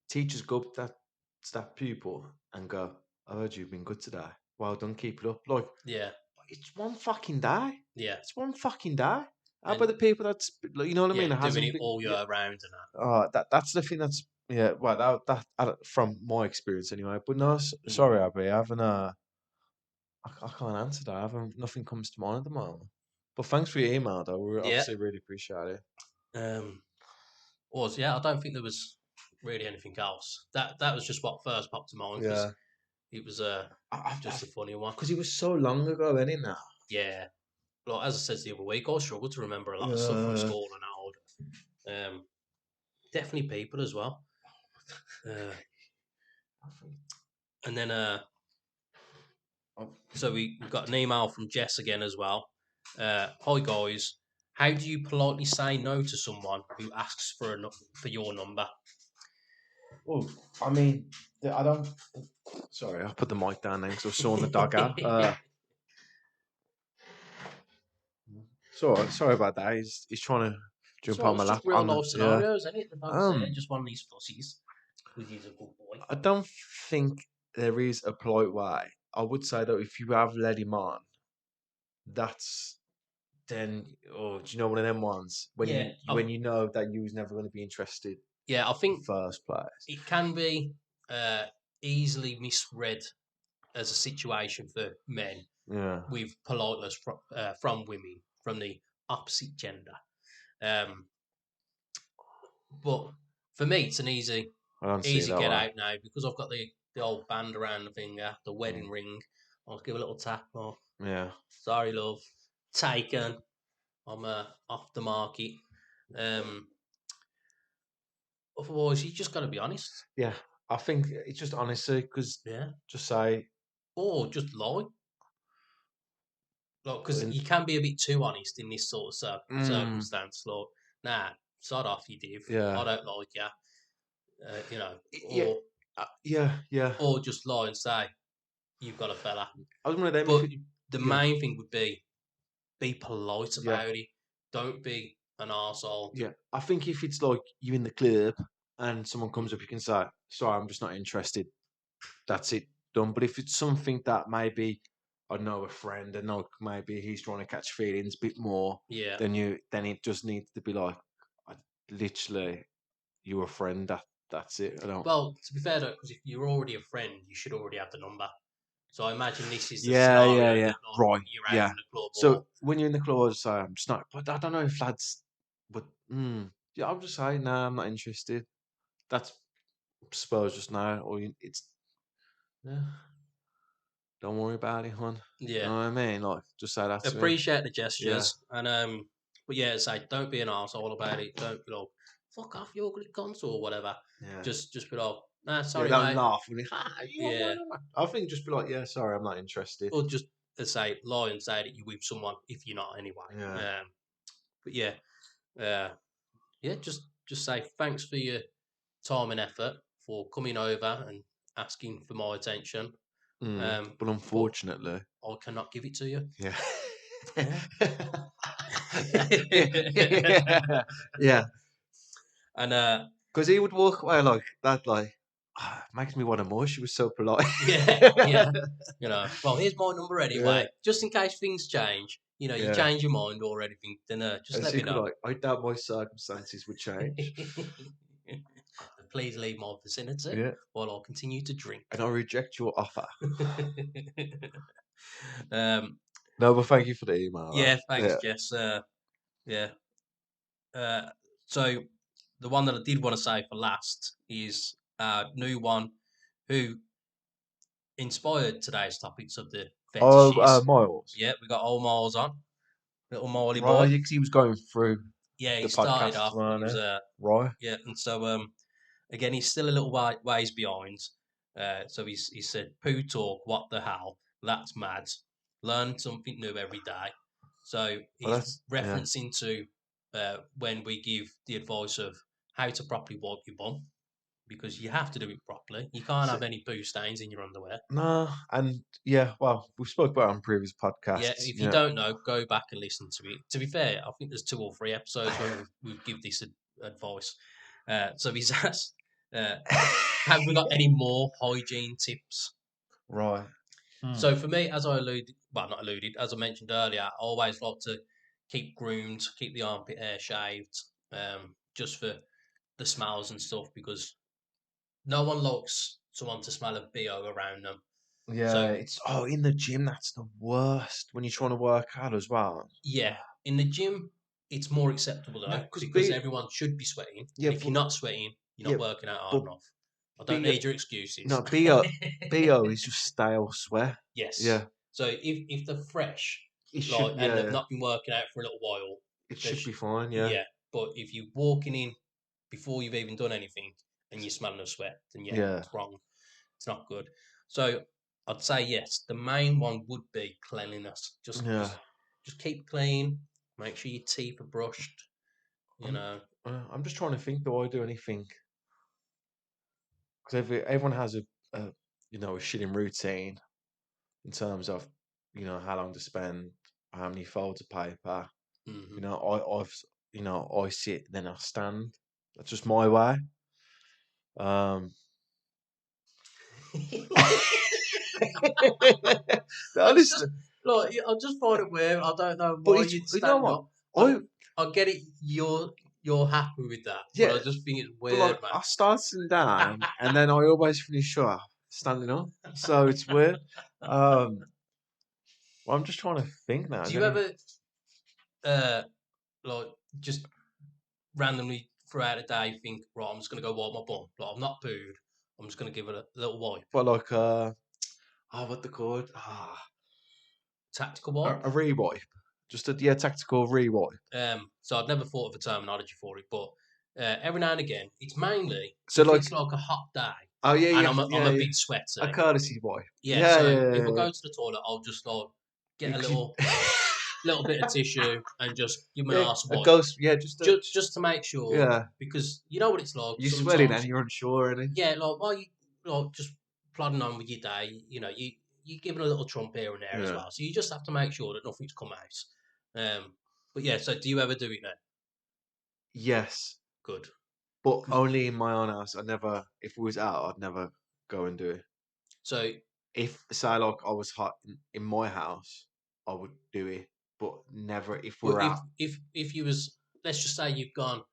teachers go up to that pupil and go, "I heard you've been good today. Well done, keep it up." Like, yeah, it's one fucking day. yeah, It's one fucking day. How about and the people that's, like, you know what I mean? yeah, It doing hasn't it been. all Yeah. year round and that. That's the thing. That's, yeah. Well, from my experience anyway. But no, Mm, sorry, Abby. I haven't. I can't answer that. I haven't. Nothing comes to mind at the moment. But thanks for your email, though. We yeah, obviously really appreciate it. um, yeah. I don't think there was really anything else. That was just what first popped to mind because Yeah. it was I, just a funny one. because it was so long ago, ain't it now? Yeah, like as I said the other week, I struggle to remember a lot of stuff from Yeah. school and old. Definitely people as well. Uh, and then so we've got an email from Jess again as well. Hi guys, how do you politely say no to someone who asks for your number? Oh, I mean, I don't. Sorry, I put the mic down then because I was sawing the dog out. Sorry about that. He's trying to jump So on it's my just lap. real life Yeah. scenarios, isn't it? Like I say, Um, just one of these fussies because he's a good boy. I don't think there is a polite way. I would say that if you have led him on, that's then, oh, do you know one of them ones when Yeah, you know that you was never going to be interested. Yeah, I in the think first place. it can be uh, easily misread as a situation for men Yeah, with politeness from women from the opposite gender. Um, but for me, it's an I don't see it easy that get way. out now because I've got the old band around the finger, the wedding Mm, ring. I'll give a little tap. Oh, yeah, sorry, love. Taken. I'm off the market. Um, Otherwise, you just got to be honest. yeah. I think it's just honesty because Yeah. just say, Or just lie. Like, because and, you can be a bit too honest in this sort of mm, circumstance. Like, nah, sod off, you div. I yeah, don't like you. yeah, Or yeah. just lie and say you've got a fella. I was one of them. If But it, the yeah, main thing would be polite yeah, about it. Don't be an arsehole. yeah. I think if it's like you in the club and someone comes up, Mm, you can say, "Sorry, I'm just not interested." That's it, done. But if it's something that maybe I know a friend and like maybe he's trying to catch feelings a bit more, yeah. then it just needs to be like, I, literally, you're a friend. That's it. I don't. Well, to be fair though, because if you're already a friend, you should already have the number. So I imagine this is the Yeah, yeah, scenario that yeah. like Right. you're out Yeah. in the club or So when you're in the clause, I'm just not. But I don't know if lads. But yeah, I'll just say, nah, I'm not interested. That's suppose just now, or it's yeah. Don't worry about it, hon. You yeah. know what I mean? Like, just say that to me. Appreciate the Yeah, gestures and but yeah, say don't be an arsehole about it. Don't be like fuck off you ugly cunt or whatever. yeah, Just be like, nah, yeah. sorry Don't mate. laugh when you. You know Yeah. what? I think just be like, yeah, sorry, I'm not interested. Or just say lie and say that you're with someone if you're not anyway. Yeah. But yeah, uh, yeah, just say thanks for your time and effort for coming over and asking for my attention. But But unfortunately, I cannot give it to you. yeah. Yeah. yeah, yeah. And Because he would walk away like that, like makes me want to more. She was so polite. yeah, yeah. Well, here's my number yeah, anyway, just in case things change. You yeah. change your mind or anything, then just And let she me could know. like, I doubt my circumstances would change. Please leave my vicinity Yeah, while I continue to drink. and I reject your offer. um, No, but thank you for the email. yeah, Though. thanks, Yeah. Jess. Yeah. So the one that I did want to say for last is a new one who inspired today's topics of the Oh, fetishes. Miles. Yeah, we got old Miles on, little Miley Right, boy. because he was going through Yeah, he the started podcast, off. He was weren't he? Right. yeah, and so again he's still a little ways behind. So he said, "Poo talk, what the hell? That's mad. Learn something new every day." So Well, he's that's yeah. referencing to when we give the advice of how to properly wipe your bum because you have to do it properly. You can't So, have any poo stains in your underwear. no, and yeah, well, we've spoke about it on previous Yeah, podcasts. if you don't know, go back and listen to it. To be fair, I think there's 2 or 3 episodes when we've give this advice. So he's asked, uh, have we got any more hygiene tips? right. Hmm. So for me, as I alluded, well, not alluded, as I mentioned earlier, I always like to keep groomed, keep the armpit hair shaved, just for the smells and stuff, because no one likes someone to smell of BO around them. Yeah, So it's in the gym. That's the worst when you're trying to work out as well. yeah, in the gym, it's more acceptable No, though, because because everyone should be sweating, yeah, and if you're but not sweating, you're yeah, not working out hard but enough. I don't B need your excuses. no bo is just stale sweat. Yes. Yeah, So if they're fresh, it should. like, and Yeah, they've yeah. not been working out for a little while, It they should be fine. Yeah, yeah. But if you're walking in before you've even done anything and you're smelling of sweat, then yeah, yeah, it's wrong. It's not good. So I'd say yes. The main one would be cleanliness. Just yeah. just just keep clean. Make sure your teeth are brushed. You I'm know. I'm just trying to think. Do I do anything? Because everyone has a a shitting routine in terms of how long to spend, how many folds of paper. Hmm. I've I sit then I stand. That's just my way. Um, I honestly, just like I just find it weird. I don't know but why it's you'd you know stand what up. I I get it. you're happy with that, but Yeah, I just think it's but like weird, man. I start sitting down and then I always finish off standing up. So it's weird. Um, well, I'm just trying to think now. Do Is you any ever uh like just randomly throughout the day think, right, I'm just gonna go wipe my bum. Like I'm not pooed. I'm just gonna give it a little wipe. but like what they called? Tactical wipe. A rewipe. Just a yeah, tactical rewipe. So I've never thought of a terminology for it, but every now and again, it's mainly So if like it's like a hot day oh yeah, and yeah, I'm yeah, a yeah. bit A sweaty. courtesy wipe. Yeah, Yeah, so yeah, if I yeah, go to the toilet, I'll just like get yeah. a 'Cause you- little bit of tissue and just give me an yeah, arse a wipe, ghost. Yeah, just a just to make sure, yeah. because you know what it's like You're sweating and sometimes. you're unsure, and Yeah, like while you like just plodding on with your day, you giving a little trump here and there as yeah. well. So you just have to make sure that nothing's come out. But yeah, so do you ever do it then? Yes, Good. but 'Cause- only in my own house. I never. If we was out, I'd never go and do it. So If say like I was hot in my house, I would do it, but never if well, we're out. if you was, let's just say you've gone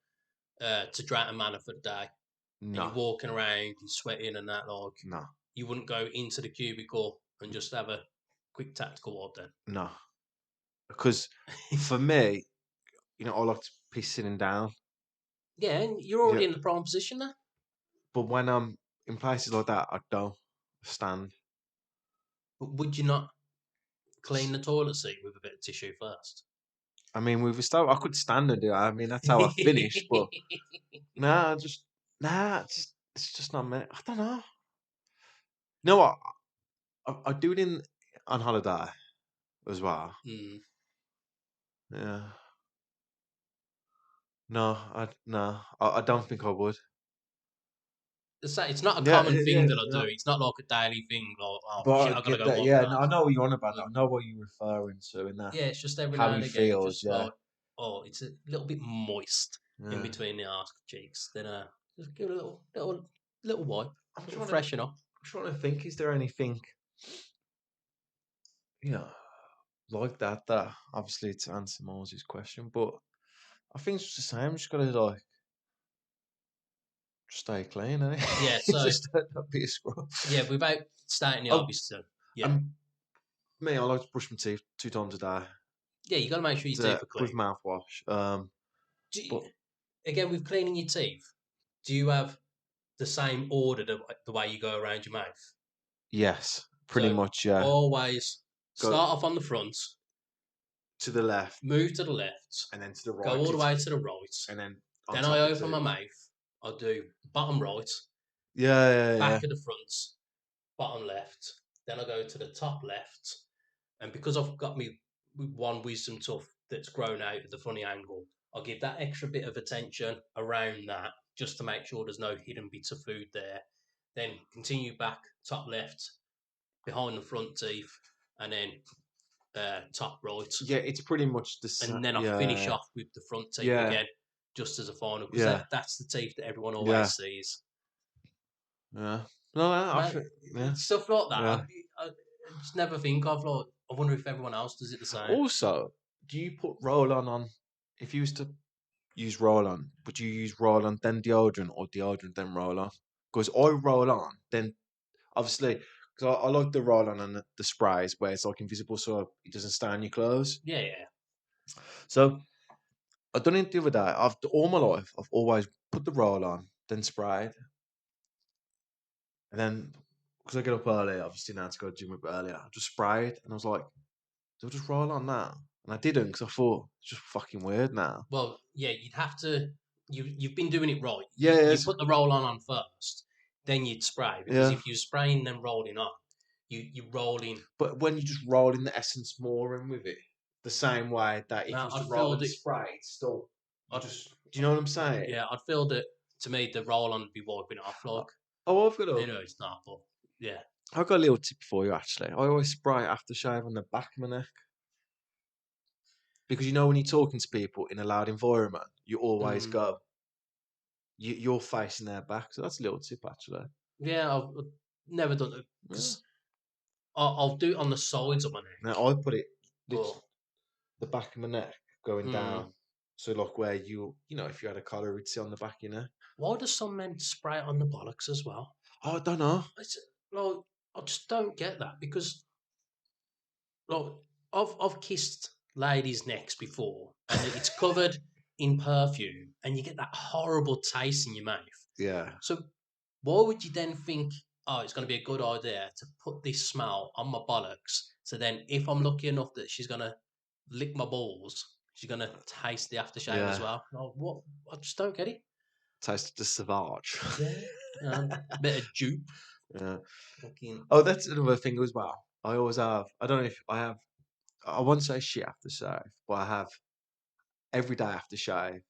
to Drayton Manor for the day and No, you're walking around, you're sweating and that, like no, you wouldn't go into the cubicle and just have a quick tactical walk then. no. Because for me, I like to be sitting down. Yeah, and you're Yeah, already in the prime position there. but when I'm in places like that, I don't stand. But would you not clean S- the toilet seat with a bit of tissue first? I mean, we've established I could stand and do it. I mean, that's how I finish. But nah, just nah, it's just not me. I don't know. You know what? I do it in on holiday as well. Hmm. Yeah. No, I don't think I would. It's not a Yeah, common yeah, thing yeah, that I do. yeah. It's not like a daily thing. Like, oh But shit, I I gotta get go that. wipe my Yeah, no, I ass. know what you're on about. That. But I know what you're referring to in that. yeah, it's just every How now he and again, feels. just Yeah, like, oh, it's a little bit moist in yeah. between the arse cheeks. Then just give it a little wipe, I'm little trying to. freshen up. I'm trying to think. Is there anything you know like that? Obviously, to answer Moses' question, but I think it's just the same. Just gotta like stay clean, eh? Yeah, so Just don't be a scrub. yeah, without stating the Oh, obvious, yeah, and me, I like to brush my teeth 2 times a day. yeah, you got to make sure your teeth To, are with clean. mouthwash. Do you, But again, with cleaning your teeth, do you have the same order the way you go around your mouth? yes, pretty So much. Yeah, always go start off on the front, to the left move to the left, and then to the go right. all the way to the right. And then on Then I top of open two. my mouth. I'll do bottom right, Yeah, yeah, yeah. back of the front, bottom left. Then I go to the top left. And because I've got me one wisdom tooth that's grown out at the funny angle, I'll give that extra bit of attention around that just to make sure there's no hidden bits of food there. Then continue back, top left, behind the front teeth, and then top right. Yeah, it's pretty much the same. And then I finish Yeah, off with the front teeth yeah, again, just as a final, because yeah, that's the teeth that everyone always yeah, sees. yeah. No, no, I Man, think, yeah, stuff like that, yeah. I just never think of. Like, I wonder if everyone else does it the same. Also, do you put roll on? If you used to use roll on, would you use roll on then deodorant or deodorant then roll on? Because I roll on, then obviously, because I like the roll on and the sprays where it's like invisible so it doesn't stay on your clothes. Yeah, yeah. So I've done it the other day. All my life, I've always put the roll on, then sprayed, and then because I get up early, obviously now to go to the gym a bit earlier, I just sprayed, and I was like, "Do I just roll on now?" And I didn't because I thought it's just fucking weird now. Well, yeah, you'd have to. You've been doing it right. Yeah, You yes, put the roll on first, then you'd spray because yeah. if you're spraying then rolling on, you rolling. But when you just roll in the essence more in with it, the same way that if you Now was to I'd roll feel in the that. spray, it's still you I'd, just. Do you know what I'm saying? yeah, I'd feel that. To me, the roll on would be wiping it off. Like, Oh, I've got you a, know, it's not. But yeah. I've got a little tip for you actually. I always spray after shave on the back of my neck. Because when you're talking to people in a loud environment, you always Mm, go, you're facing their back. So that's a little tip, actually. yeah, I've never done it Yeah. because I'll do it on the sides of my neck, Now I put it but literally the back of my neck going mm, down. So like where if you had a collar, it'd sit on the back, Why do some men spray it on the bollocks as well? Oh, I don't know. It's like I just don't get that because like I've kissed ladies' necks before, and it's covered in perfume, and you get that horrible taste in your mouth. Yeah. So why would you then think, oh, it's going to be a good idea to put this smell on my bollocks? So then, if I'm lucky enough that she's going to lick my balls, she's going to taste the aftershave as Yeah. well. Like, what? I just don't get it. Tastes the savage. Yeah, bit of dupe. Yeah. Fucking Oh, that's another thing as well. I always have. I don't know if I have. I won't say shit after shave, but I have every day after shave.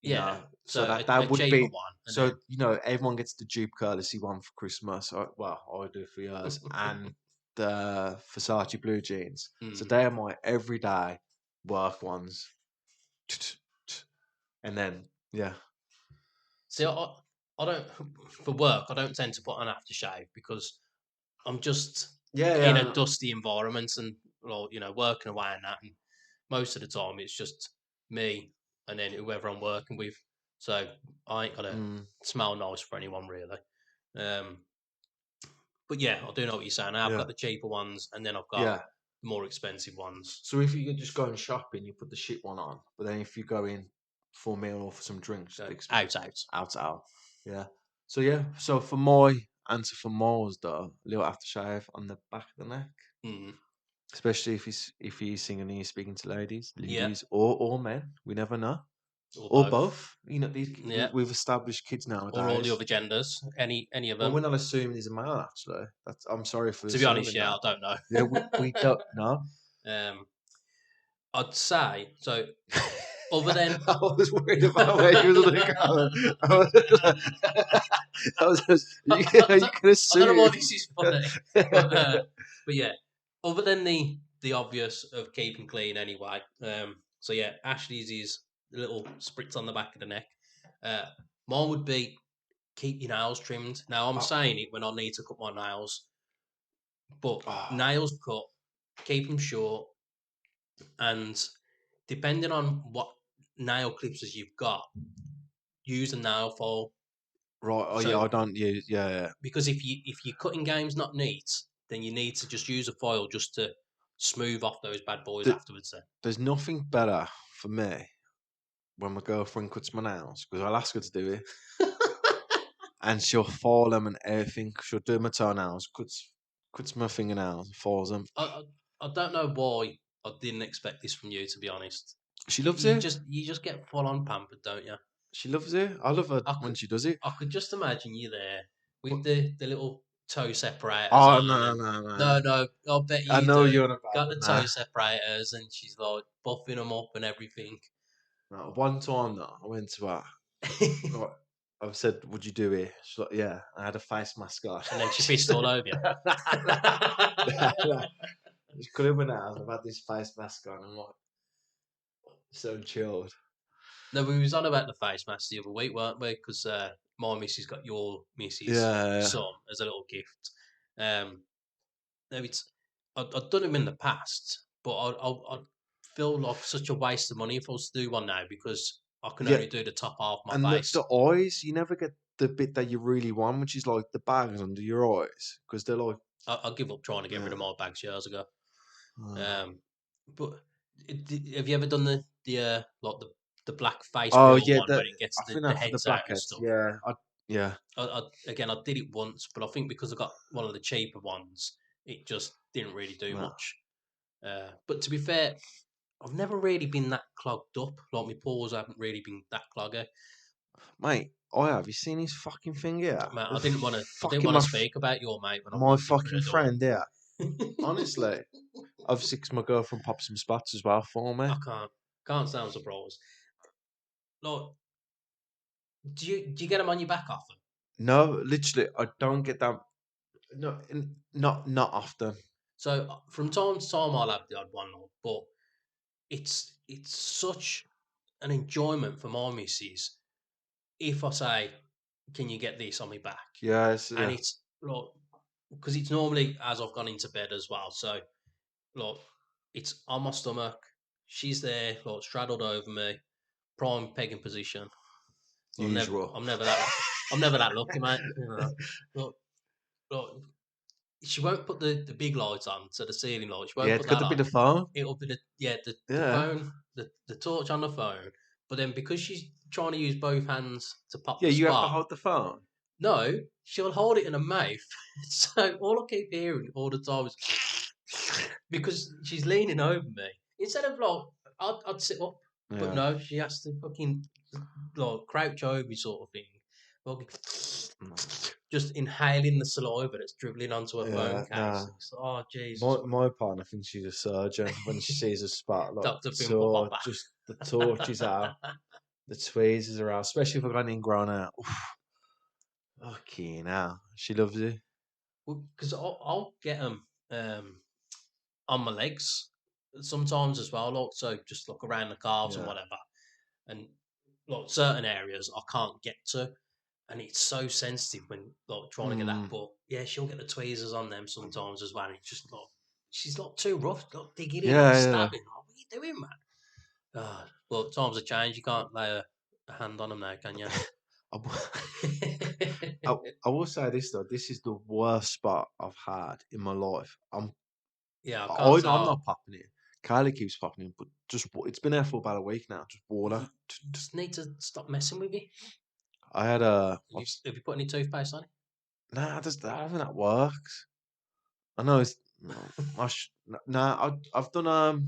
yeah. So So that a would cheaper be one, and so then everyone gets the dupe courtesy one for Christmas. Well, I do for yours, and the Versace blue jeans. So mm. they are my everyday work ones, and then yeah, See, so, I don't for work. I don't tend to put on aftershave because I'm just yeah, in a yeah. dusty environment and well, working away and that. And most of the time, it's just me and then whoever I'm working with. So I ain't gonna Mm, smell nice for anyone really. Um, but yeah, I do know what you're saying. I've yeah, got the cheaper ones, and then I've got yeah. the more expensive ones. So if you just going shopping, you put the shit one on. But then if you go in for a meal or for some drinks, So the out. out. Yeah. So yeah. So for my answer for Moles though, a little aftershave on the back of the neck, Mm, especially if he's singing and he's speaking to yeah, ladies or men. We never know. or Or both. both. Yeah, We've established kids or all the nowadays. other genders. Any of Well, we're them. not assuming he's a male. Actually, I'm sorry for To be honest, assuming yeah, that. I don't know. Yeah, we don't know. um, I'd say so. Other than I was worried about where you was going to go. I was, I was just, I, you don't, can I don't know why assume. this is funny, but but yeah. Other than the obvious of keeping clean anyway. So yeah, Ashley's is a little spritz on the back of the neck. Uh, Mine would be keep your nails trimmed. Now I'm Oh, saying it when I need to cut my nails, but oh, nails cut, keep them short, and depending on what nail clippers you've got, use a nail file. right. Oh, yeah. So I don't use. Yeah, yeah. because if your cutting game's not neat, then you need to just use a foil just to smooth off those bad boys Th- afterwards. Then There's nothing better for me when my girlfriend cuts my nails because I'll ask her to do it, and she'll file them and everything. She'll do my toenails, cuts my fingernails, files them. I, I I don't know why I didn't expect this from you. To be honest, She loves it. you just get full on pampered, don't you? She loves it. I love her I when could she does it. I could just imagine you there with What? the little toe separators Oh on, no, and no, no. no, I bet I you know do. you're on about, Got but the nah. toe separators, and she's like buffing them up and everything. No, one time though, I went to her. And Like, I've said, "Would you do it?" She's like, "Yeah." I had a face mask on. then she She pissed all said, over you. nah, nah. She's cut him now. I've had this face mask on. I'm like, so chilled. No, we was on about the face mask the other week, weren't we? Because my missus got your missus Yeah, some as a little gift. No, I've done them in the past, but I feel like such a waste of money if I was to do one now because I can yeah. only do the top half of And my the face. eyes, you never get the bit that you really want, which is like the bags under your eyes, because they're like, I give up trying to get rid yeah. of my bags years ago. Uh, Um, but have you ever done the like the black face oh build yeah, one where it gets I think the that for the heads out and blackheads. stuff? Yeah, yeah, Again, I did it once, but I think because I got one of the cheaper ones, it just didn't really do no, much. But to be fair, I've never really been that clogged up. Like my pores haven't really been that cloggy. mate. I have. You seen his fucking thing here? Mate, The I didn't fucking want to speak about your mate when I my walked in through fucking the door. friend here. Honestly, obviously, 'cause my girlfriend popped some spots as well for me. I can't sound surprised. Like, do you get them on your back often? No, literally, I don't get that. No, not often. So from time to time, I'll have the odd one, but it's such an enjoyment for my missus if I say, "Can you get this on my back?" Yeah, And yeah. it's like because it's normally as I've gone into bed as well. So like it's on my stomach. she's there, like straddled over me, prime pegging position. I'm never, Usual. I'm never that, I'm never that lucky, mate. You know, look, look, she won't put the big lights on, so the ceiling light. She won't Yeah, put it's got that to be on. the phone. It'll be the Yeah. phone, the torch on the phone. But then because she's trying to use both hands to pop Yeah, the you have to spark, hold the phone. no, she'll hold it in her mouth. So all I keep hearing all the time is because she's leaning over me. Instead of like, I'd sit up, but Yeah. no, she has to fucking like crouch over me sort of thing. Fucking Mm. just inhaling the saliva that's dribbling onto her phone Yeah, case. nah. It's, oh Jesus, My partner thinks she's a surgeon when she sees a spot like Doctor Pimple so Popper. just the torch is out, the tweezers are out, especially if I've gone in grown out. Okay, now she loves it. Because I'll get them on my legs sometimes as well. Like, so just look around the calves and Yeah. whatever, and like certain areas I can't get to, and it's so sensitive when like trying to get that. Mm. But yeah, she'll get the tweezers on them sometimes as well. And it's just like she's not too rough, like digging in, like Yeah, yeah. stabbing. Like, what are you doing, man? Well, times have changed. You can't lay a hand on them now, can you? I, I, I will say this though, this is the worst spot I've had in my life. Yeah, I can't I'm tell. not popping it. Kylie keeps popping it, but it's been there for about a week now. Just water. You just need to stop messing with it. I had a Have you put any toothpaste on nah, I don't think that works. I know it's no, nah. I've done I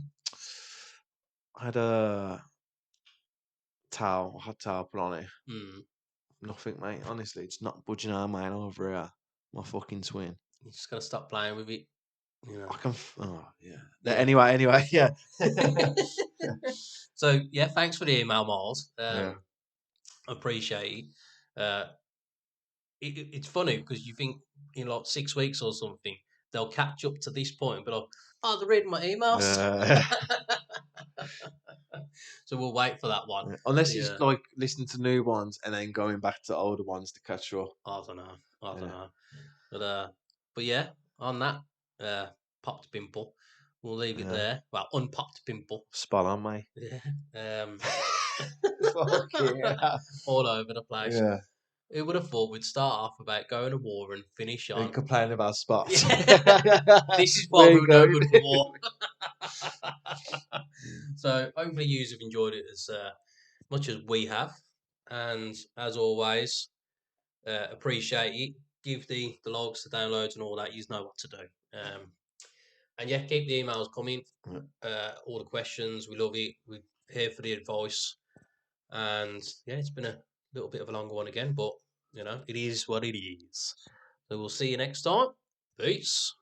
had a hot towel put on it. it? Mm. Nothing, mate. Honestly, it's not budging our mind over here. My fucking twin. You just gotta stop playing with it. You know. I can. Oh yeah. Yeah. Anyway, yeah. So yeah, thanks for the email, Miles. Yeah. Appreciate it. It's funny because you think in like 6 weeks or something they'll catch up to this point, but like, oh, they're reading my emails. Uh, So we'll wait for that one. unless he's Yeah, like listening to new ones and then going back to older ones to catch up. I don't know. I don't Yeah. know. But but yeah, on that popped pimple, we'll leave it Yeah. there. Well, unpopped pimple. Spot on, mate. Yeah. Fuck yeah. All over the place. Yeah. Who would have thought we'd start off about going to war and finish And on? complain about spots. Yeah, this is why Where we you were no going? good for war. So hopefully you have enjoyed it as much as we have, and as always, appreciate it. Give the logs, the downloads, and all that. You know what to do. And yeah, keep the emails coming. All the questions, we love it. We're here for the advice. And yeah, it's been a little bit of a longer one again, but it is what it is. So we'll see you next time. Peace.